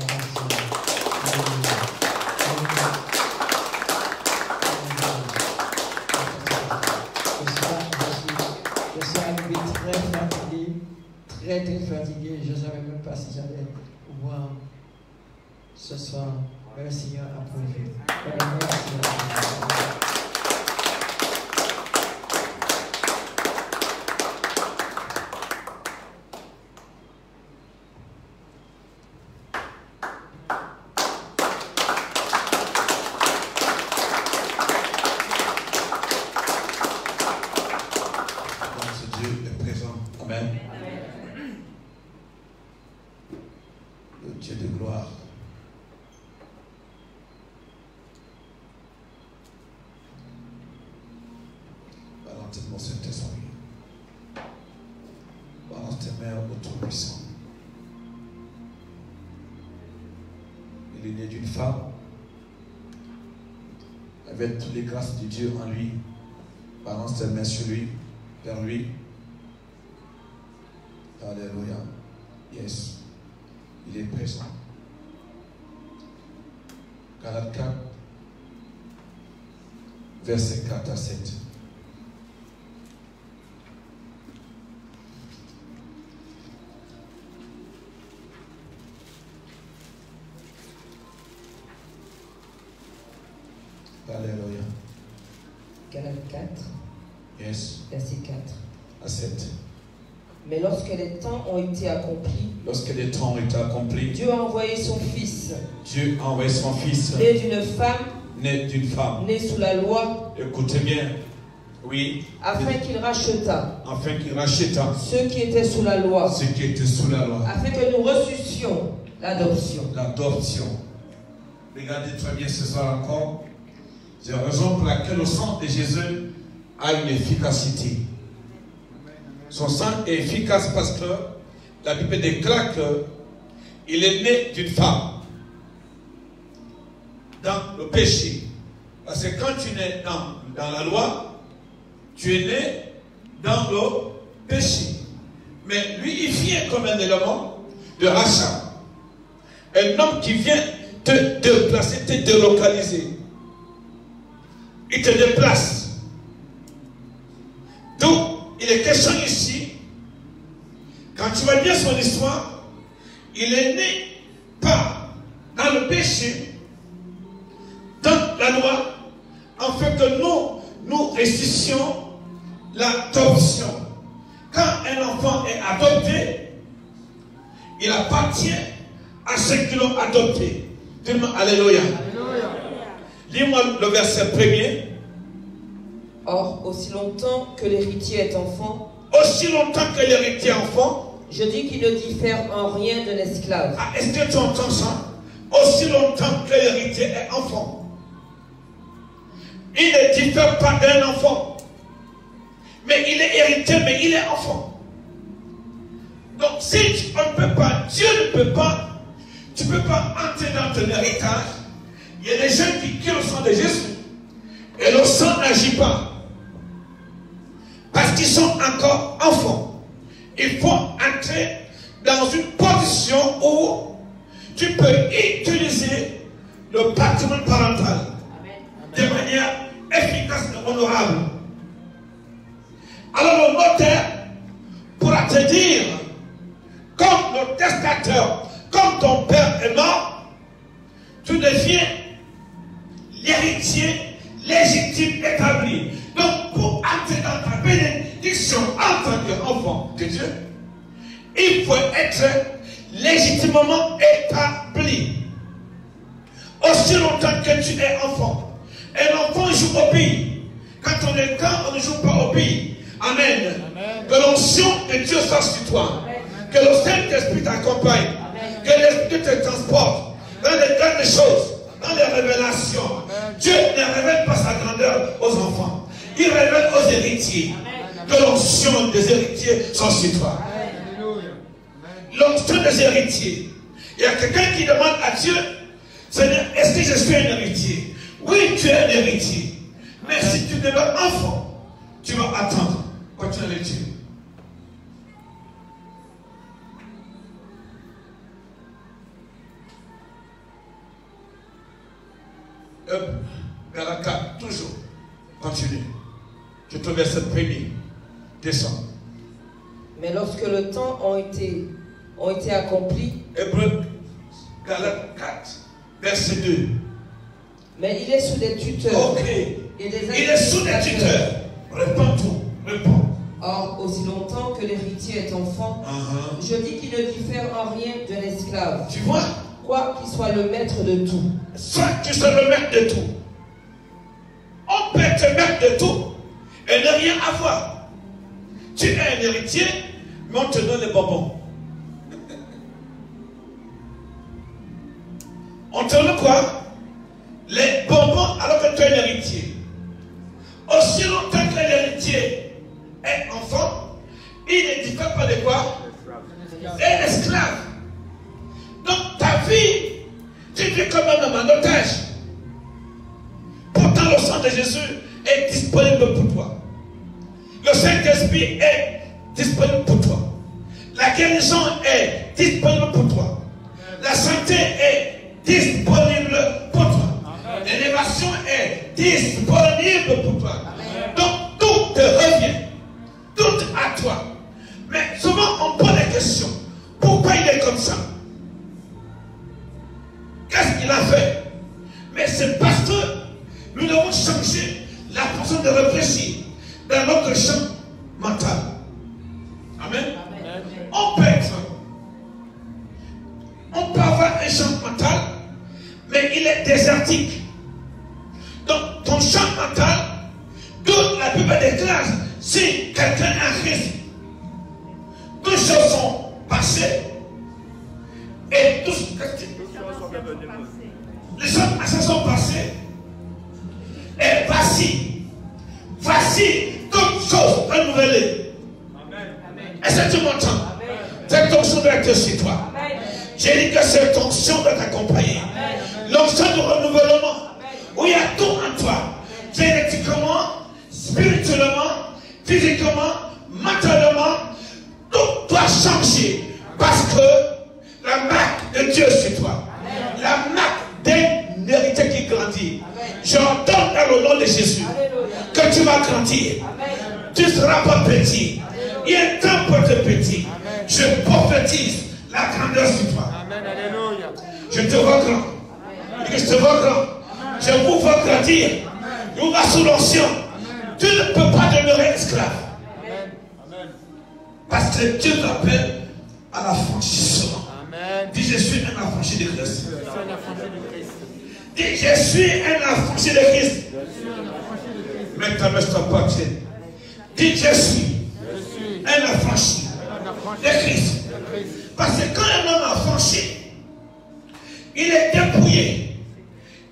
Je suis arrivé très fatigué. Très fatigué. Je ne savais même pas si j'allais pouvoir ce soir. Mais le Seigneur a pourvu. Avec toutes les grâces de Dieu en lui, balance tes mains sur lui, vers lui. Alléluia. Yes. Il est présent. Galates 4, verset 4 à 7. Alléluia. Galates 4, Yes. Verset 4. À 7. Mais lorsque les temps ont été accomplis, Lorsque les temps ont été accomplis, Dieu a envoyé son Fils, Dieu a envoyé son Fils, né d'une femme, né sous la loi, écoutez bien, oui, afin qu'il rachetât ceux qui étaient sous la loi, afin que nous reçussions l'adoption. Regardez très bien ce soir encore. C'est la raison pour laquelle le sang de Jésus a une efficacité. Son sang est efficace parce que la Bible déclare qu'il est né d'une femme dans le péché. Parce que quand tu es dans la loi, tu es né dans le péché. Mais lui, il vient comme un élément de rachat. Un homme qui vient te déplacer, te délocaliser. Il te déplace. Donc, il est question ici, quand tu vois bien son histoire, il est né pas dans le péché, dans la loi, afin que nous ressuscitions l'adoption. Quand un enfant est adopté, il appartient à ceux qui l'ont adopté. Dis-moi Alléluia. Lis-moi le verset premier. Or, aussi longtemps que l'héritier est enfant, je dis qu'il ne diffère en rien d'un esclave. Ah, est-ce que tu entends ça? Aussi longtemps que l'héritier est enfant, il ne diffère pas d'un enfant. Mais il est héritier, mais il est enfant. Donc si on ne peut pas, Dieu ne peut pas, tu ne peux pas entrer dans ton héritage. Il y a des gens qui ont le sang de Jésus et le sang n'agit pas. Parce qu'ils sont encore enfants. Il faut entrer dans une position où tu peux utiliser le patrimoine parental de manière efficace et honorable. Alors le notaire pourra te dire, comme le testateur, comme ton père est mort, tu deviens l'héritier légitime établi. Donc pour entrer dans ta bénédiction en tant qu'enfant de Dieu, il faut être légitimement établi. Aussi longtemps que tu es enfant. Un enfant joue au pays. Quand on est grand, on ne joue pas au pays. Amen. Que l'onction de Dieu soit sur toi. Que le Saint-Esprit t'accompagne. Que l'Esprit te transporte dans les grandes choses, dans les révélations. Dieu ne révèle pas sa grandeur aux enfants. Il révèle aux héritiers. Que l'onction des héritiers soit sur toi. L'onction des héritiers. Il y a quelqu'un qui demande à Dieu, Seigneur, est-ce que je suis un héritier? Oui, tu es un héritier. Mais si tu demeures enfant, tu vas attendre. Continue à le dire. Galata, toujours. Continue. Je te verset premier. Descends. Mais lorsque le temps ont été accomplis, Hébreux, Galate 4, verset 2. Mais il est sous des tuteurs. Ok. Et des Il est sous des tuteurs. Réponds tout. Réponds. Or, aussi longtemps que l'héritier est enfant, je dis qu'il ne diffère en rien d'un esclave. Tu vois? Quoi qu'il soit le maître de tout. Soit tu sois le maître de tout. On peut être maître de tout et ne rien avoir. Tu es un héritier, mais on te donne les bonbons. On te donne quoi? Les bonbons alors que tu es un héritier. Aussi longtemps que l'héritier est enfant, il ne diffère pas de quoi? Un esclave. Donc ta vie, tu vis comme un homme en otage. Pourtant le sang de Jésus est disponible pour toi. Le Saint-Esprit est disponible pour toi. La guérison est disponible pour toi. La santé est disponible pour toi. L'élévation est disponible pour toi. Donc tout te revient. Tout à toi. Mais souvent on pose des questions. Pourquoi il est comme ça? Qu'est-ce qu'il a fait? Mais c'est parce que nous devons changer la façon de réfléchir dans notre désertique. Donc, ton champ mental, d'où la plupart des classes, si quelqu'un a un Christ, toutes choses sont passées et tous les choses sont passées et voici toutes choses renouvelées. Est-ce que tu m'entends? Cette onction doit être sur toi. J'ai dit que cette onction doit t'accompagner. L'onction du renouvellement, où il y a tout en toi, génétiquement, spirituellement, physiquement, mentalement, tout doit changer. Parce que la marque de Dieu sur toi, la marque d'un héritier qui grandit, j'entends dans le nom de Jésus que tu vas grandir. Tu ne seras pas petit. Il y a un temps pour être petit. Je prophétise la grandeur sur toi. Amen, alléluia. Je te vois grand. Je te vois grand. Je vous vois grandir. Je vous vois sous l'onction. Tu ne peux pas demeurer esclave. Parce que Dieu t'appelle à l'affranchissement. Dis, je suis un affranchi de Christ. Dis, je suis un affranchi de Christ. Maintenant, ne stop pas. Dis, je suis un affranchi de Christ. Parce que quand un homme affranchi, il est dépouillé,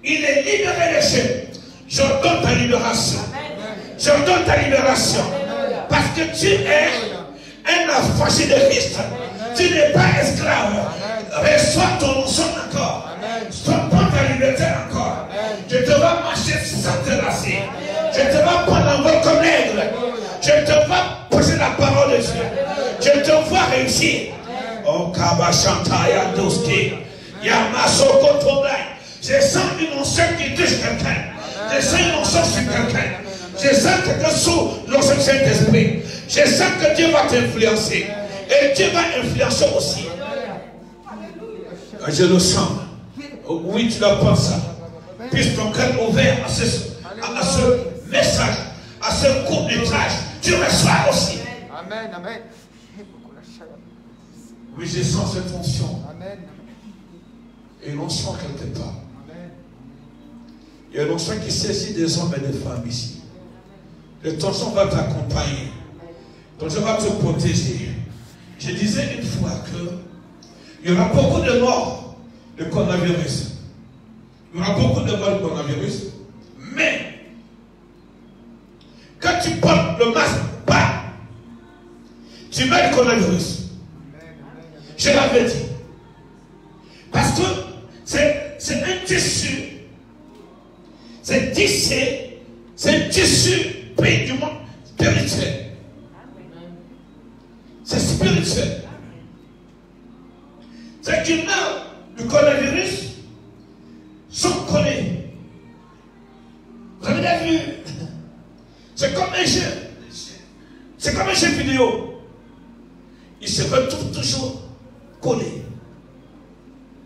il est libéré des chaînes. J'ordonne ta libération. J'ordonne ta libération. Parce que tu es un affranchi de Christ. Tu n'es pas esclave. Reçois ton onction encore. Prends ta liberté encore. Je te vois marcher sans te lasser. Je te vois prendre en vol comme l'aigle. Je te vois poser la parole de Dieu. Je te vois réussir. Oh, Kabashantaya Doski. Yamasoko Tondai. Je sens une onction qui touche quelqu'un. Je sens une onction sur quelqu'un. Je sens quelqu'un sous l'onction du Saint-Esprit. Je sens que Dieu va t'influencer. Et Dieu va influencer aussi. Je le sens. Oui, tu dois penser ça. Puisse ton cœur ouvert à ce message, à ce court métrage. Tu reçois aussi. Amen, amen. Oui, je sens cette onction. Amen. Et l'onction quelque part. Il y a l'onction qui saisit des hommes et des femmes ici. Le tension va t'accompagner. Donc je vais te protéger. Je disais une fois que il y aura beaucoup de morts de coronavirus. Il y aura beaucoup de morts de coronavirus. Mais quand tu portes le masque pas, tu mets le coronavirus. Je l'avais dit. Parce que c'est un tissu. C'est tissé. C'est un tissu pris du monde spirituel. C'est spirituel. C'est qu'ils meurent du coronavirus sont collés. Vous avez déjà vu? C'est comme un jeu. C'est comme un jeu vidéo. Ils se retrouvent toujours collés.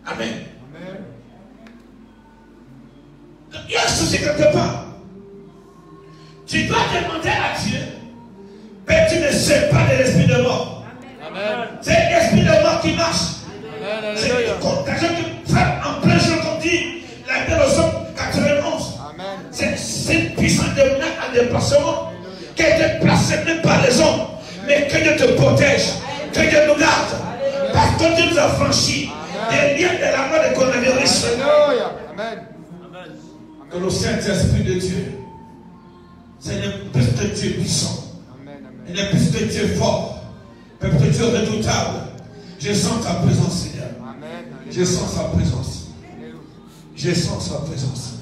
Amen. Il y a un souci quelque part. Tu dois demander à Dieu, mais tu ne sais pas de l'esprit de mort. C'est l'esprit de mort qui marche. C'est une contagion qui frappe en plein jour, comme dit la Bible au Somme 91. C'est une puissance de menace en déplacement qui est déplacée même par les hommes. Mais que Dieu te protège, que Dieu nous garde. Parce que Dieu nous a franchi des liens de la mort de coronavirus. Que le Saint-Esprit de Dieu, c'est un plus de Dieu puissant. Il est plus de Dieu fort. Peuple de Dieu redoutable. Je sens ta présence, Seigneur. Je sens sa présence. Je sens sa présence.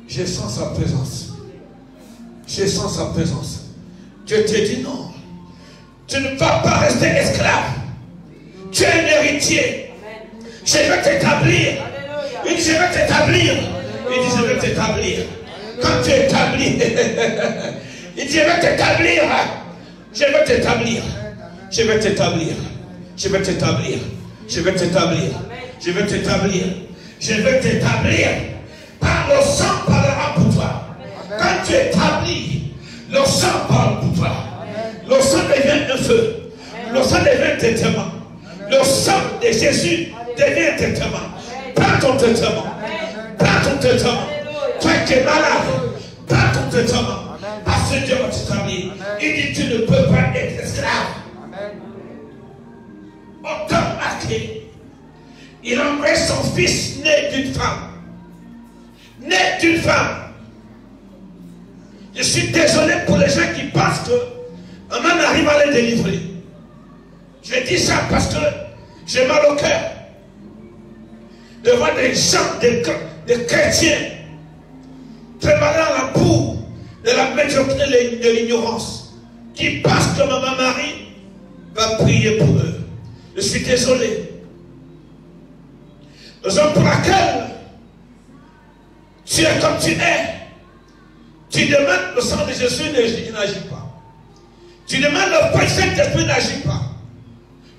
Je sens sa présence. Je sens sa présence. Dieu te dit non. Tu ne vas pas rester esclave. Tu es un héritier. Je vais t'établir. Il dit je vais t'établir. Il dit je vais t'établir. Quand tu es établi, il dit je vais t'établir. Je vais t'établir. Je vais t'établir. Je vais t'établir. Je vais t'établir. Je vais t'établir. Je vais t'établir. Par le sang parlera pour toi. Quand tu es établi, le sang parle pour toi. Le sang devient un feu. Le sang devient un tétement. Le sang de Jésus devient un tétement. Prends ton traitement. Prends ton traitement. Toi qui es malade, prends ton traitement. Parce que Dieu va t'établir. Il dit tu ne peux pas être esclave. Au temps marqué, il a envoyé son fils né d'une femme. Né d'une femme. Je suis désolé pour les gens qui pensent que maman arrive à les délivrer. Je dis ça parce que j'ai mal au cœur de voir des gens, des chrétiens, préparer la boue de la médiocrité de l'ignorance, qui pensent que maman Marie va prier pour eux. Je suis désolé. Raison pour laquelle tu es comme tu es. Tu demandes le sang de Jésus, il n'agit pas. Tu demandes le Père Saint-Esprit, n'agit pas.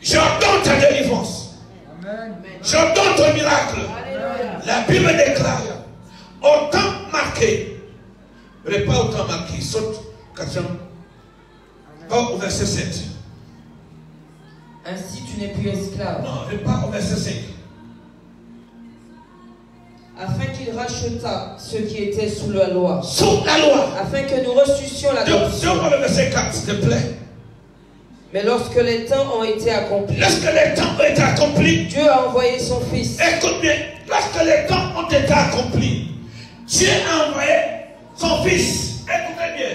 J'ordonne ta délivrance. J'ordonne ton miracle. La Bible déclare, au temps marqué, mais pas au temps marqué, saute, pas au verset 7. Ainsi tu n'es plus esclave. Non, pas au verset 5. Afin qu'il racheta ceux qui étaient sous la loi. Sous la loi. Afin que nous reçussions l'adoption. Donne-moi le verset 4, s'il te plaît. Mais lorsque les temps ont été accomplis. Lorsque les temps ont été accomplis. Dieu a envoyé son fils. Écoute bien. Lorsque les temps ont été accomplis. Dieu a envoyé son fils. Écoutez bien.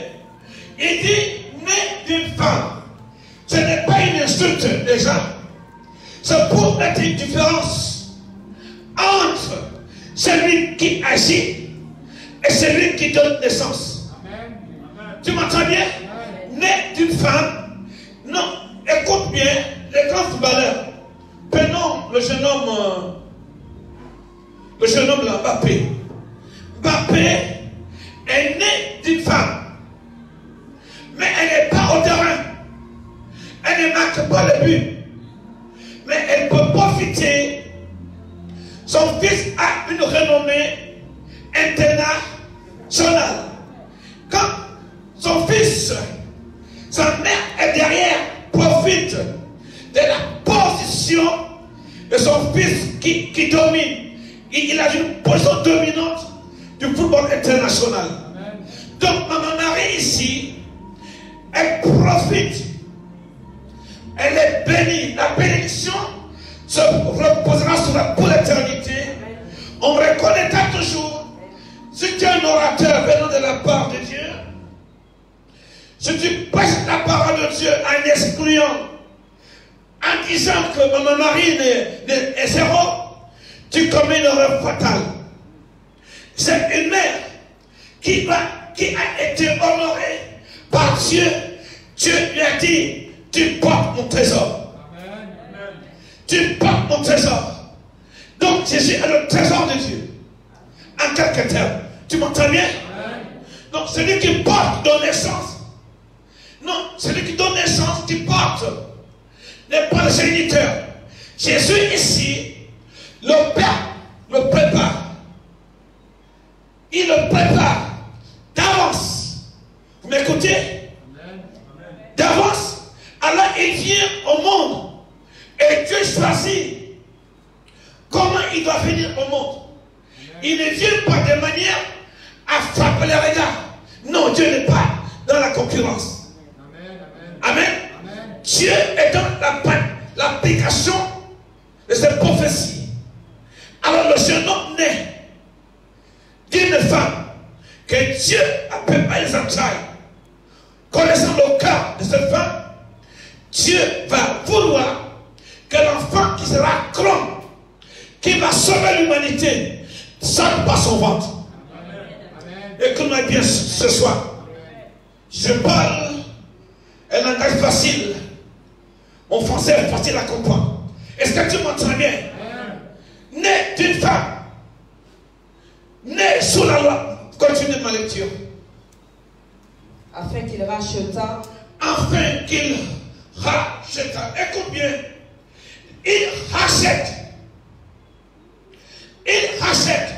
Il dit, né d'une femme. Ce n'est pas une insulte déjà. C'est pour mettre une différence entre celui qui agit et celui qui donne naissance. Amen. Tu m'entends bien? Amen. Né d'une femme. Non, écoute bien, les grands footballeurs. Prenons le jeune homme là, Mbappé. Mbappé est né d'une femme. Mais elle n'est pas au terrain. Elle ne marque pas le but. Mais elle peut profiter. Son fils a une renommée internationale. Quand son fils, sa mère est derrière, profite de la position de son fils qui domine. Il a une position dominante du football international. Amen. Donc, Maman Marie ici, elle profite. Elle est bénie. La bénédiction se reposera sur la pour l'éternité. On reconnaîtra toujours si tu es un orateur venant de la part de Dieu, si tu prêches la parole de Dieu en excluant, en disant que Maman Marie est zéro, tu commets une erreur fatale. C'est une mère qui a été honorée par Dieu. Dieu lui a dit, tu portes mon trésor. Tu portes mon trésor. Donc Jésus est le trésor de Dieu. En quelques termes. Tu m'entends bien? Donc celui qui porte donne naissance. Non, celui qui donne naissance, qui porte, n'est pas le géniteur. Jésus ici, le Père le prépare. Il le prépare d'avance. Vous m'écoutez? D'avance. Alors il vient au monde. Et Dieu choisit comment il doit venir au monde. Il ne vient pas de manière à frapper les regards. Non, Dieu n'est pas dans la concurrence. Amen. Amen. Dieu est dans l'application de cette prophétie. Alors le jeune homme naît d'une femme que Dieu a préparé les entrailles. Connaissant le cas de cette femme, Dieu va vouloir que l'enfant qui sera clone, qui va sauver l'humanité, sorte par son ventre. Écoute-moi bien ce soir. Je parle un langage facile. Mon français est facile à comprendre. Est-ce que tu m'entends bien? Né d'une femme, né sous la loi. Continue ma lecture. Afin qu'il racheta. Afin qu'il racheta. Écoute bien. Il rachète. Il rachète.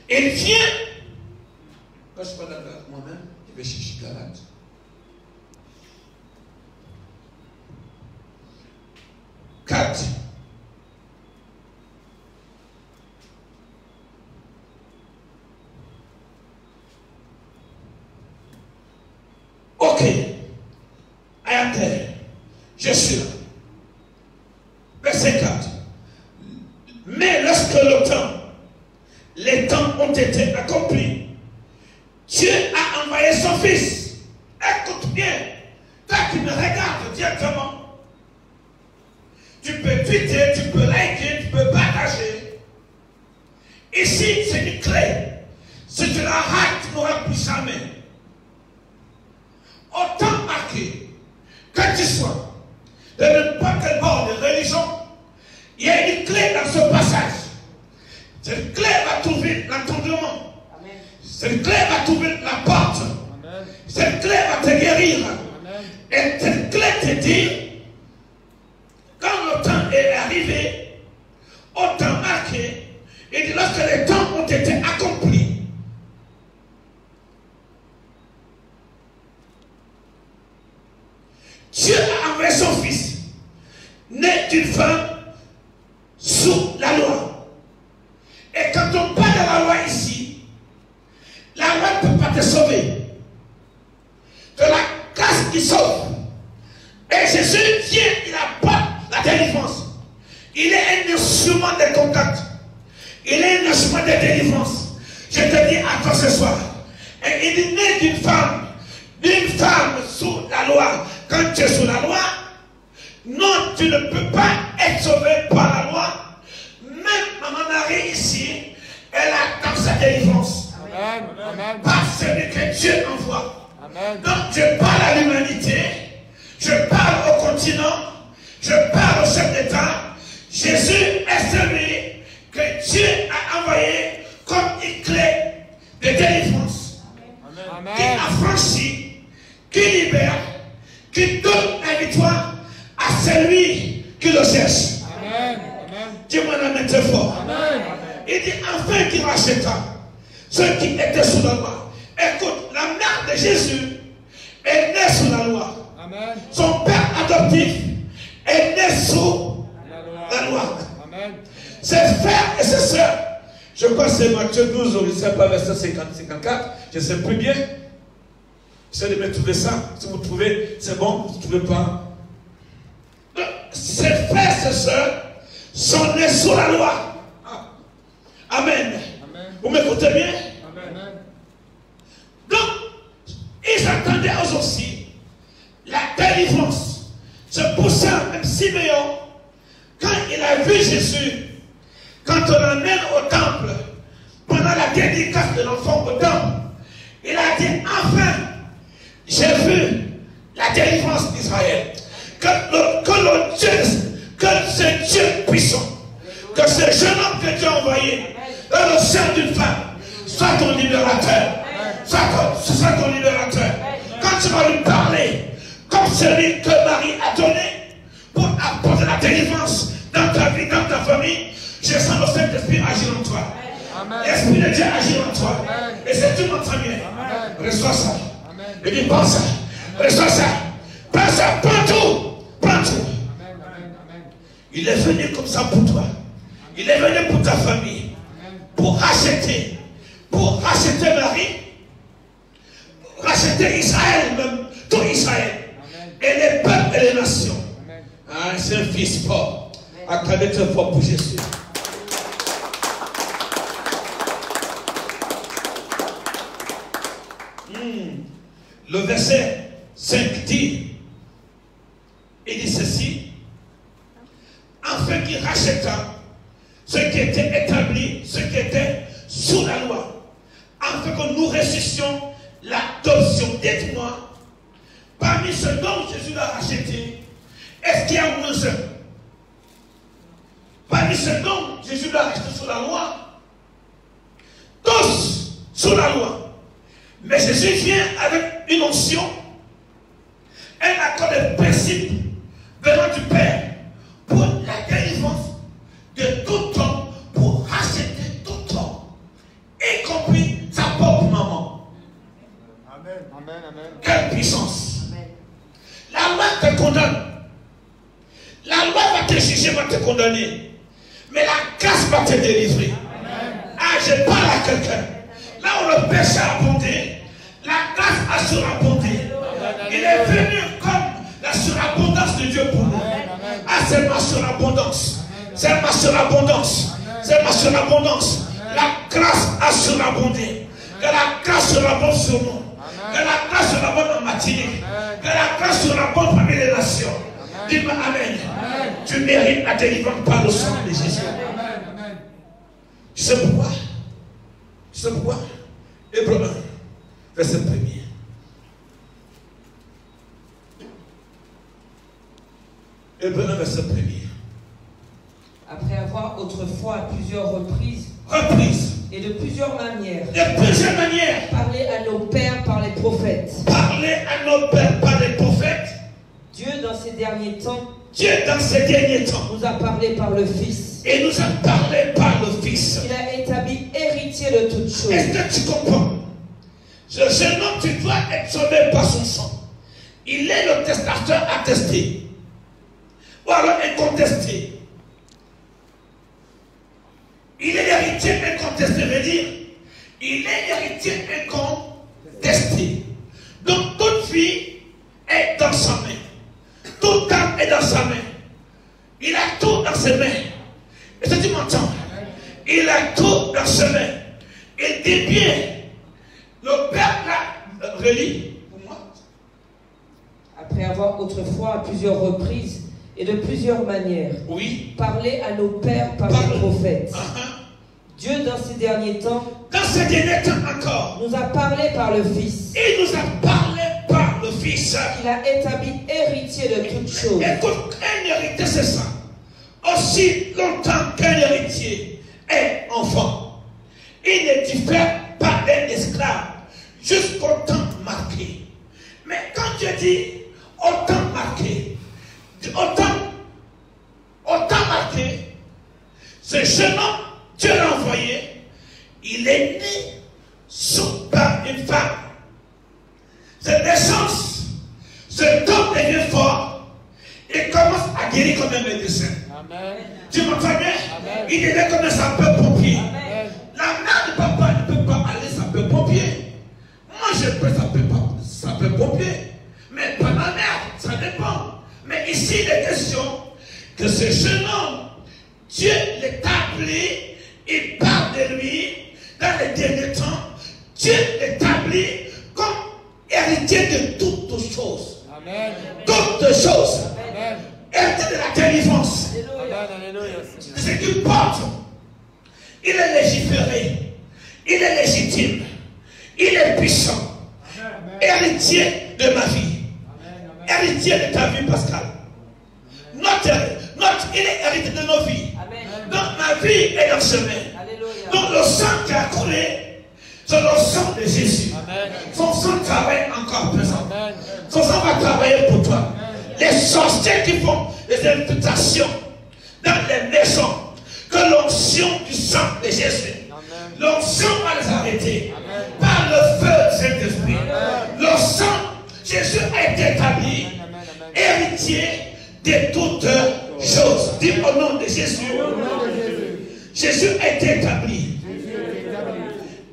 Il vient. Quand je parle avec moi-même, je vais chercher Galate. verset 4. Mais lorsque les temps ont été accomplis, Dieu a envoyé son Fils. Écoute bien, toi qui me regardes directement, tu peux tweeter, tu peux liker, tu peux partager. Ici, c'est une clé. Si tu la rates, tu n'auras plus jamais. Autant marqué que tu sois de n'importe quel bord de religion, il y a une clé dans ce passage. Cette clé va trouver l'entendement. Cette clé va trouver la porte. Amen. Cette clé va te guérir. Amen. Et cette clé te dit, quand le temps est arrivé, au temps marqué, et dit lorsque les temps ont été accomplis, Dieu a envoyé son Fils, né d'une femme sous la loi. Et quand on parle de la loi ici, la loi ne peut pas te sauver. De la grâce qui sauve. Et Jésus vient, il apporte la délivrance. Il est un instrument de contact. Il est un instrument de délivrance. Je te dis à toi ce soir. Et il est né d'une femme sous la loi. Quand tu es sous la loi, non, tu ne peux pas être sauvé par la loi. Même Maman Marie ici, elle attend sa délivrance. Amen. Amen. Par celui que Dieu envoie. Amen. Donc je parle à l'humanité, je parle au continent, je parle au chef d'État. Jésus est celui que Dieu a envoyé comme une clé de délivrance. Amen. Qui affranchit, qui libère, qui donne la victoire à celui qui le cherche. Amen. Dis-moi la métaphore. Amen. Il dit enfin qu'il racheta ceux qui étaient sous la loi. Écoute, la mère de Jésus est née sous la loi. Amen. Son père adoptif est né sous la loi. Amen. Ses frères et ses sœurs, je crois que c'est Matthieu 12, je ne sais pas, verset 54, je ne sais plus bien. J'essaie de me trouver ça. Si vous trouvez, c'est bon. Vous ne trouvez pas. Ses frères et ses sœurs sont nés sous la loi. Amen. Amen. Vous m'écoutez bien? Amen. Donc, ils attendaient aussi la délivrance. C'est pour ça, même Siméon, quand il a vu Jésus, quand on l'amène au temple, pendant la dédicace de l'enfant au temple, il a dit, enfin, j'ai vu la délivrance d'Israël. Que ce Dieu puissant, que ce jeune homme que Dieu a envoyé dans le sein d'une femme, soit ton libérateur. Soit ton libérateur. Quand tu vas lui parler, comme celui que Marie a donné pour apporter la délivrance dans ta vie, dans ta famille, je sens le Saint-Esprit agir en toi. L'Esprit de Dieu agir en toi. Et c'est tout notre bien. Reçois ça. Et dis, prends ça. Reçois ça. Prends ça. Prends tout. Prends tout. Il est venu comme ça pour toi. Il est venu pour ta famille. Pour racheter Marie. Racheter Israël même. Tout Israël. Et les peuples et les nations. Ah, c'est un fils fort. Acclamez-le fort pour Jésus. Le verset 5 dit, il dit ceci, afin qu'il racheta ceux qui étaient établis, ceux qui étaient sous la loi, afin que nous ressuscitions l'adoption. Dites-moi, parmi ceux dont Jésus l'a racheté, est-ce qu'il y a moins un? Parmi ceux dont Jésus l'a racheté sous la loi, tous sous la loi. Mais Jésus vient avec une onction, un accord de principe venant du Père pour la délivrance de tout homme, pour racheter tout homme, y compris sa propre maman. Amen. Amen. Amen. Quelle puissance! Amen. La loi te condamne. La loi va te juger, va te condamner. Mais la grâce va te délivrer. Amen. Ah, je parle à quelqu'un. Là où le péché a abondé, la grâce a surabondé. Il est venu comme la surabondance de Dieu pour nous. Ah, c'est ma surabondance. C'est ma surabondance. C'est ma surabondance. La grâce a surabondé. Que la grâce surabonde sur nous. Que la grâce surabonde en matinée. Que la grâce surabonde parmi les nations. Dis-moi Amen. Tu mérites la délivrance par le sang de Jésus. Tu sais pourquoi? Tu sais pourquoi? Hébreux 1, verset 1er. Hébreux 1, verset 1er. Après avoir autrefois à plusieurs reprises Reprise. et de plusieurs manières De plusieurs manières. parlé à nos pères par les prophètes. Parler à nos pères par les prophètes. Dieu dans ces derniers temps Dieu dans ces derniers temps. nous a parlé par le Fils. Et nous a parlé par le Fils. Il a établi héritier de toutes choses. Est-ce que tu comprends? Ce jeune homme, tu dois être sauvé par son sang. Il est le testateur attesté. Ou alors incontesté. Il est l'héritier incontesté, veut dire, il est l'héritier incontesté. Donc toute vie est dans sa main. Toute âme est dans sa main. Il a tout dans ses mains. Est-ce que tu m'entends? Il a tout dans ses mains. Il dit bien, le Père l'a relis pour moi. Après avoir autrefois à plusieurs reprises et de plusieurs manières Oui. parlé à nos pères par les prophètes. Dieu dans ces derniers temps Dans ces derniers temps encore, nous a parlé par le Fils. il nous a parlé par le Fils. Il a établi héritier de toutes choses. Écoute, un héritier, c'est ça. Aussi longtemps qu'un héritier est enfant, il ne diffère pas d'un esclave jusqu'au temps marqué. Mais quand Dieu dit au temps marqué, au temps marqué, ce jeune homme, Dieu l'a envoyé, il est né par une femme. Cette naissance, cet homme devient fort et commence à guérir comme un médecin. Amen. Tu m'entends bien? Amen. Il devient comme un sapeur-pompier. Amen. La mère de papa ne peut pas aller sapeur-pompier. Moi, je peux sapeur-pompier. Mais pas ma mère, ça dépend. Mais ici, il est question que ce jeune homme, Dieu l'établit, il parle de lui dans les derniers temps. Dieu l'établit comme héritier de toutes choses. Amen. Toutes choses. Amen. Héritier de la délivrance. Amen. Alléluia. Ce qu'il porte, il est légiféré, il est légitime, il est puissant. Héritier de ma vie. Héritier de ta vie, Pascal. Il est héritier de nos vies. Amen. Donc ma vie est dans ce main. Alléluia. Donc le sang qui a coulé, c'est le sang de Jésus. Amen. Son sang travaille encore présent. Amen. Son sang va travailler pour toi. Les sorciers qui font les imputations dans les maisons, que l'onction du sang de Jésus, l'onction va les arrêter. Amen. Par le feu du Saint-Esprit. Le sang, Jésus a été établi héritier de toutes choses. Dis au nom de Jésus. Jésus a été établi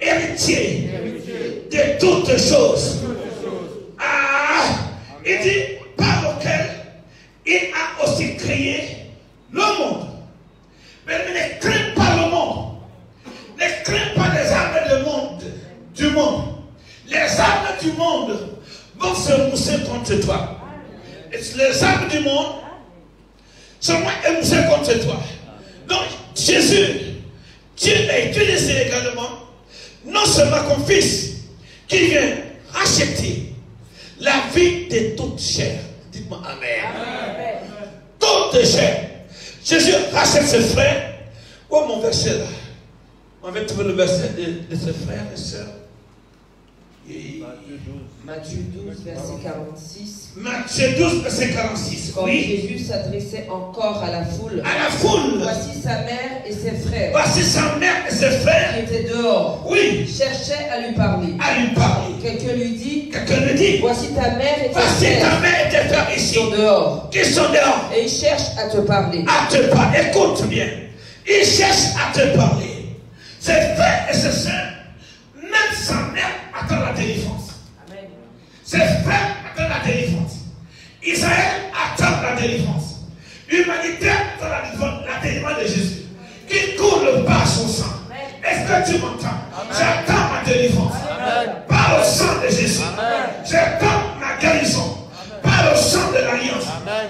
héritier de toutes choses. Ah, il dit par lequel il a aussi créé le monde. Mais ne crains pas le monde. Ne crains pas les armes du monde. Les armes du monde vont se mousser contre toi. Et les armes du monde sont moins émoussées contre toi. Donc Jésus, Dieu l'a utilisé également, non seulement comme fils, qui vient racheter la vie de toute chair. Dites-moi Amen. Toute chair. Jésus rachète ses frères. Oh mon verset là. On va trouver le verset de ses frères et sœurs. Matthieu 12, verset 46. Matthieu 12, verset 46. Quand Oui. Jésus s'adressait encore à la foule, À la foule. voici sa mère et ses frères Voici sa mère et ses qui frères. étaient dehors, Oui. cherchaient à lui parler. À lui parler. Quelqu'un lui dit, Quelqu'un lui dit. voici ta mère et tes Voici ta frères mère et tes frères qui ici. sont dehors. Qui sont dehors. Et ils cherchent à te parler. À te parler. Écoute bien. Ils cherchent à te parler. Ses frères et ses sœurs, même sa mère attend la délivrance. Ses frères attendent la délivrance. Israël attend la délivrance. humanitaire dans la délivrance de Jésus, qui coule par son sang. Est-ce que tu m'entends? J'attends ma délivrance par le sang de Jésus. J'attends ma guérison par le sang de l'alliance.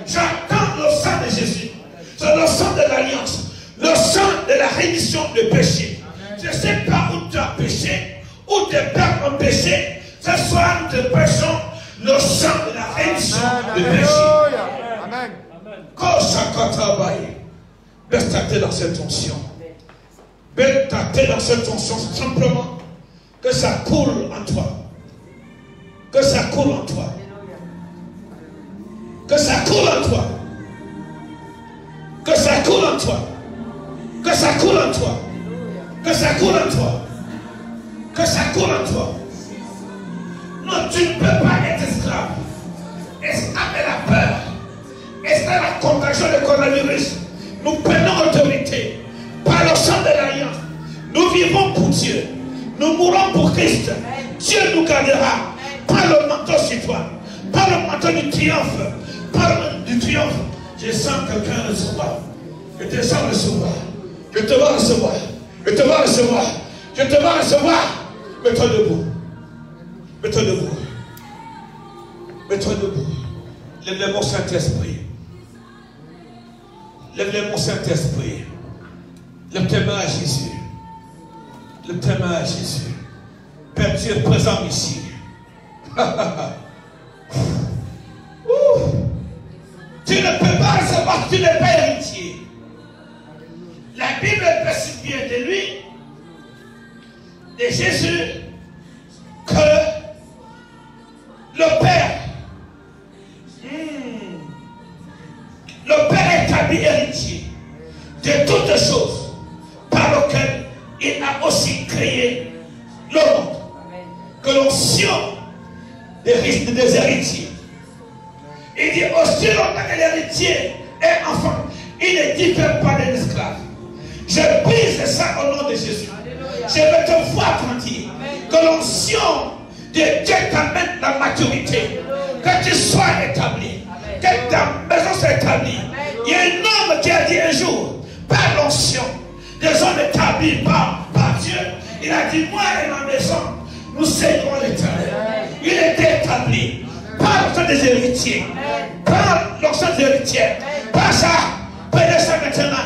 J'attends le sang de Jésus. C'est le sang de l'alliance, le sang de la rémission de péché. Je ne sais pas où tu as péché, où tes pères ont péché. Ce soir, nous te prêchons le sang de la rémission de péché. Amen. Baisse ta tête dans cette onction. Baisse ta tête dans cette onction, simplement que ça coule en toi. Que ça coule en toi. Que ça coule en toi. Que ça coule en toi. Que ça coule en toi. Que ça coule en toi. Que ça coule en toi. Non, tu ne peux pas être esclave. Esclave de la peur. Esclave de la contagion du coronavirus. Nous prenons autorité par le sang de l'alliance. Nous vivons pour Dieu. Nous mourrons pour Christ. Dieu nous gardera par le manteau sur toi. Par le manteau du triomphe. Par le du triomphe. Je sens quelqu'un recevoir. Je te sens recevoir. Je te vois recevoir. Je te vois recevoir. Je te vois recevoir. Mets-toi debout. Mets-toi debout. Mets-toi debout. Lève-le mon Saint-Esprit. Lève-le mon Saint-Esprit. Lève tes mains à Jésus. Lève tes mains à Jésus. Père, tu es présent ici. Tu ne peux pas recevoir, tu n'es pas héritier. La Bible précise bien de lui, de Jésus, que le Père établit héritier de toutes choses par lesquelles il a aussi créé le monde. Que l'onction des héritiers. Il dit aussi longtemps que l'héritier est enfant, il ne diffère pas de l'esclave. Je brise ça au nom de Jésus. Je vais te voir grandir. Que l'onction de Dieu t'amène la maturité. Que tu sois établi. Que ta maison soit établie. Il y a un homme qui a dit un jour, par l'onction, des hommes établis par Dieu, il a dit, moi et ma maison, nous serons l'éternel. Il était établi par l'onction des héritiers. Par l'onction des héritiers. Par ça, prenez ça maintenant.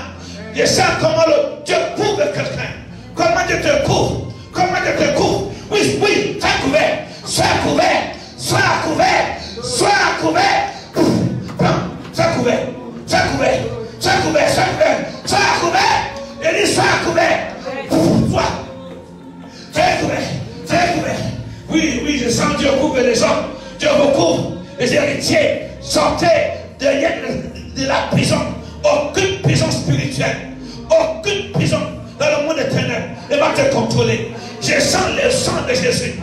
Je sens comment Dieu couvre quelqu'un. Comment Dieu te couvre. Comment Dieu te couvre. Oui, oui, sois couvert. Sois couvert. Sois couvert. Sois couvert. Sois couvert. Sois couvert. Sois couvert. Sois couvert. Sois couvert. Il dit sois couvert. Sois. Sois couvert. Sois couvert. Oui, oui, je sens Dieu couvre les gens. Dieu vous couvre. Les héritiers. Sortez de la prison. Aucune prison spirituelle, aucune prison dans le monde éternel ne va te contrôler. Je sens le sang de Jésus.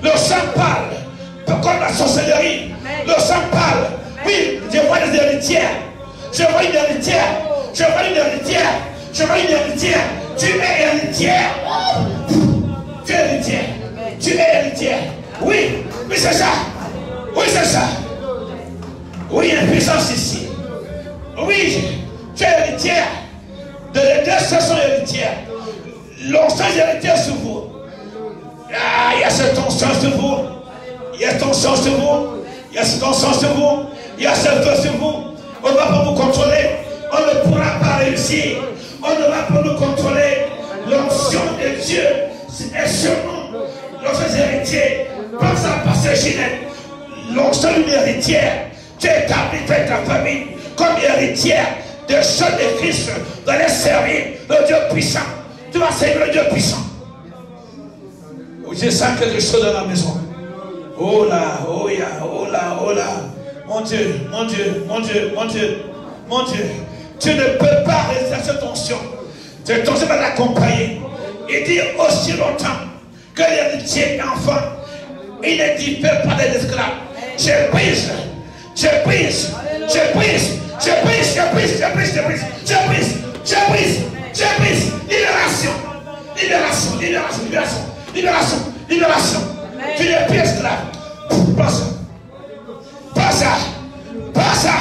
Le sang parle, comme la sorcellerie. Le sang parle. Oui, je vois des héritières. Je vois une héritière. Je vois une héritière. Je vois une héritière. Tu es héritière. Tu es héritière. Tu es héritière. Oui, oui, c'est ça. Oui, c'est ça. Oui, il y a une puissance ici. Oui, tu es héritière. De les deux stations héritières. L'onction héritière sur vous. Ah, il y a cette onction sur vous. Il y a cette onction sur vous. Il y a cette onction sur vous. Il y a cette feu sur vous. On ne va pas vous contrôler. On ne pourra pas réussir. On ne va pas nous contrôler. L'onction de Dieu est sur nous. L'onction héritière. Pense à passer Ginette. L'onction héritière. Tu établis ta famille comme héritière de ceux de Christ, d'aller servir le Dieu puissant. Tu vas servir le Dieu puissant. Je sens quelque chose dans la maison. Oh là, oh là, oh là, oh là. Mon Dieu, mon Dieu, mon Dieu, mon Dieu, mon Dieu. Tu ne peux pas résister cette onction. Cette onction va l'accompagner. Il dit aussi longtemps que l'héritier est enfant, il ne diffère pas des esclaves. Je brise. Je brise, je brise, je brise, je brise, je brise, je brise, je brise, je brise, je brise. Libération, libération, libération, libération, libération, libération. Tu n'es plus esclave. Pas ça, pas ça, pas ça.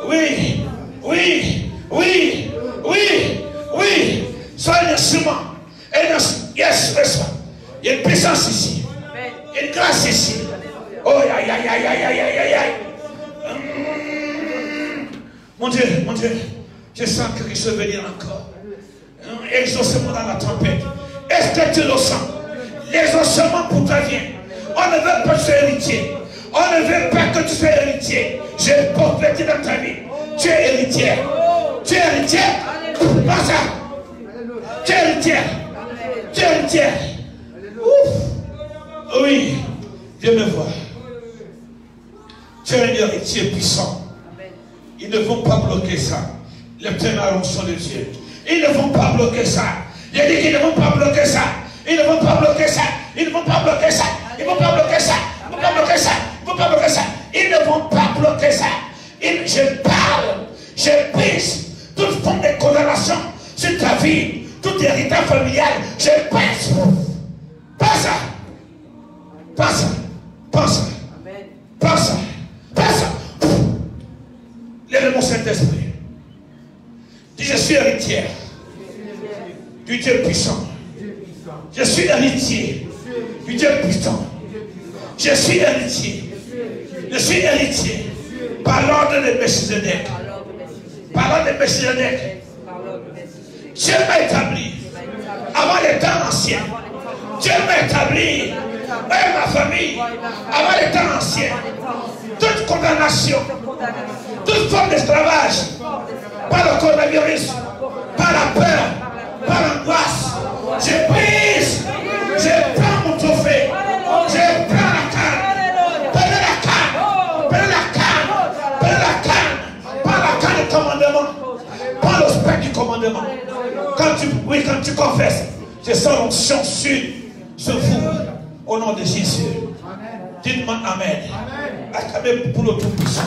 Oui, Oui, oui, oui, oui. Soyez un instrument. Yes, il y a une puissance ici. Il y a une grâce ici. Oh, aïe, aïe, aïe, aïe, aïe, aïe, aïe. Mon Dieu, je sens quelque chose venir encore. Exaucement dans la tempête. Est-ce que tu le sens? L'exaucement pour toi vient. On ne veut pas que tu sois héritier. On ne veut pas que tu sois héritier. Je prophétise dans ta vie. Tu es héritière. Tu es héritière. Pas ça. Tu es héritière. Tu es héritière. Ouf. Oui. Viens me voir. Tu es un héritier puissant. Ils ne vont pas bloquer ça. Les ténèbres sont de Dieu. Ils ne vont pas bloquer ça. Il a dit qu'ils ne vont pas bloquer ça. Ils ne vont pas bloquer ça. Ils ne vont pas bloquer ça. Ils ne vont pas bloquer ça. Ils ne vont pas bloquer ça. Ils ne vont pas bloquer ça. Ils ne vont pas bloquer ça. Je parle. Je pisse toute forme de condamnation sur ta vie, tout héritage familial. Je pisse. Pas ça. Pas ça. Pas ça. Pas ça. Pas ça. Lève mon Saint-Esprit. Dis, je suis héritière du Dieu puissant. Je suis héritier du Dieu puissant. Je suis héritier. Je suis héritier par l'ordre de Melchisédek. Par l'ordre de Melchisédek. Dieu m'a établi avant les temps anciens. Dieu m'a établi ma famille avant les temps anciens. Toute condamnation, toute forme d'esclavage, par le coronavirus, par la peur, par l'angoisse, je brise, je prends mon trophée, je prends la canne, prenez la canne, prenez la canne, prenez la canne, par la canne du commandement, par le spectre du commandement. Quand tu confesses, je sens l'onction sur vous, au nom de Jésus. Dites-moi Amen. Acclamez pour le Tout-Puissant.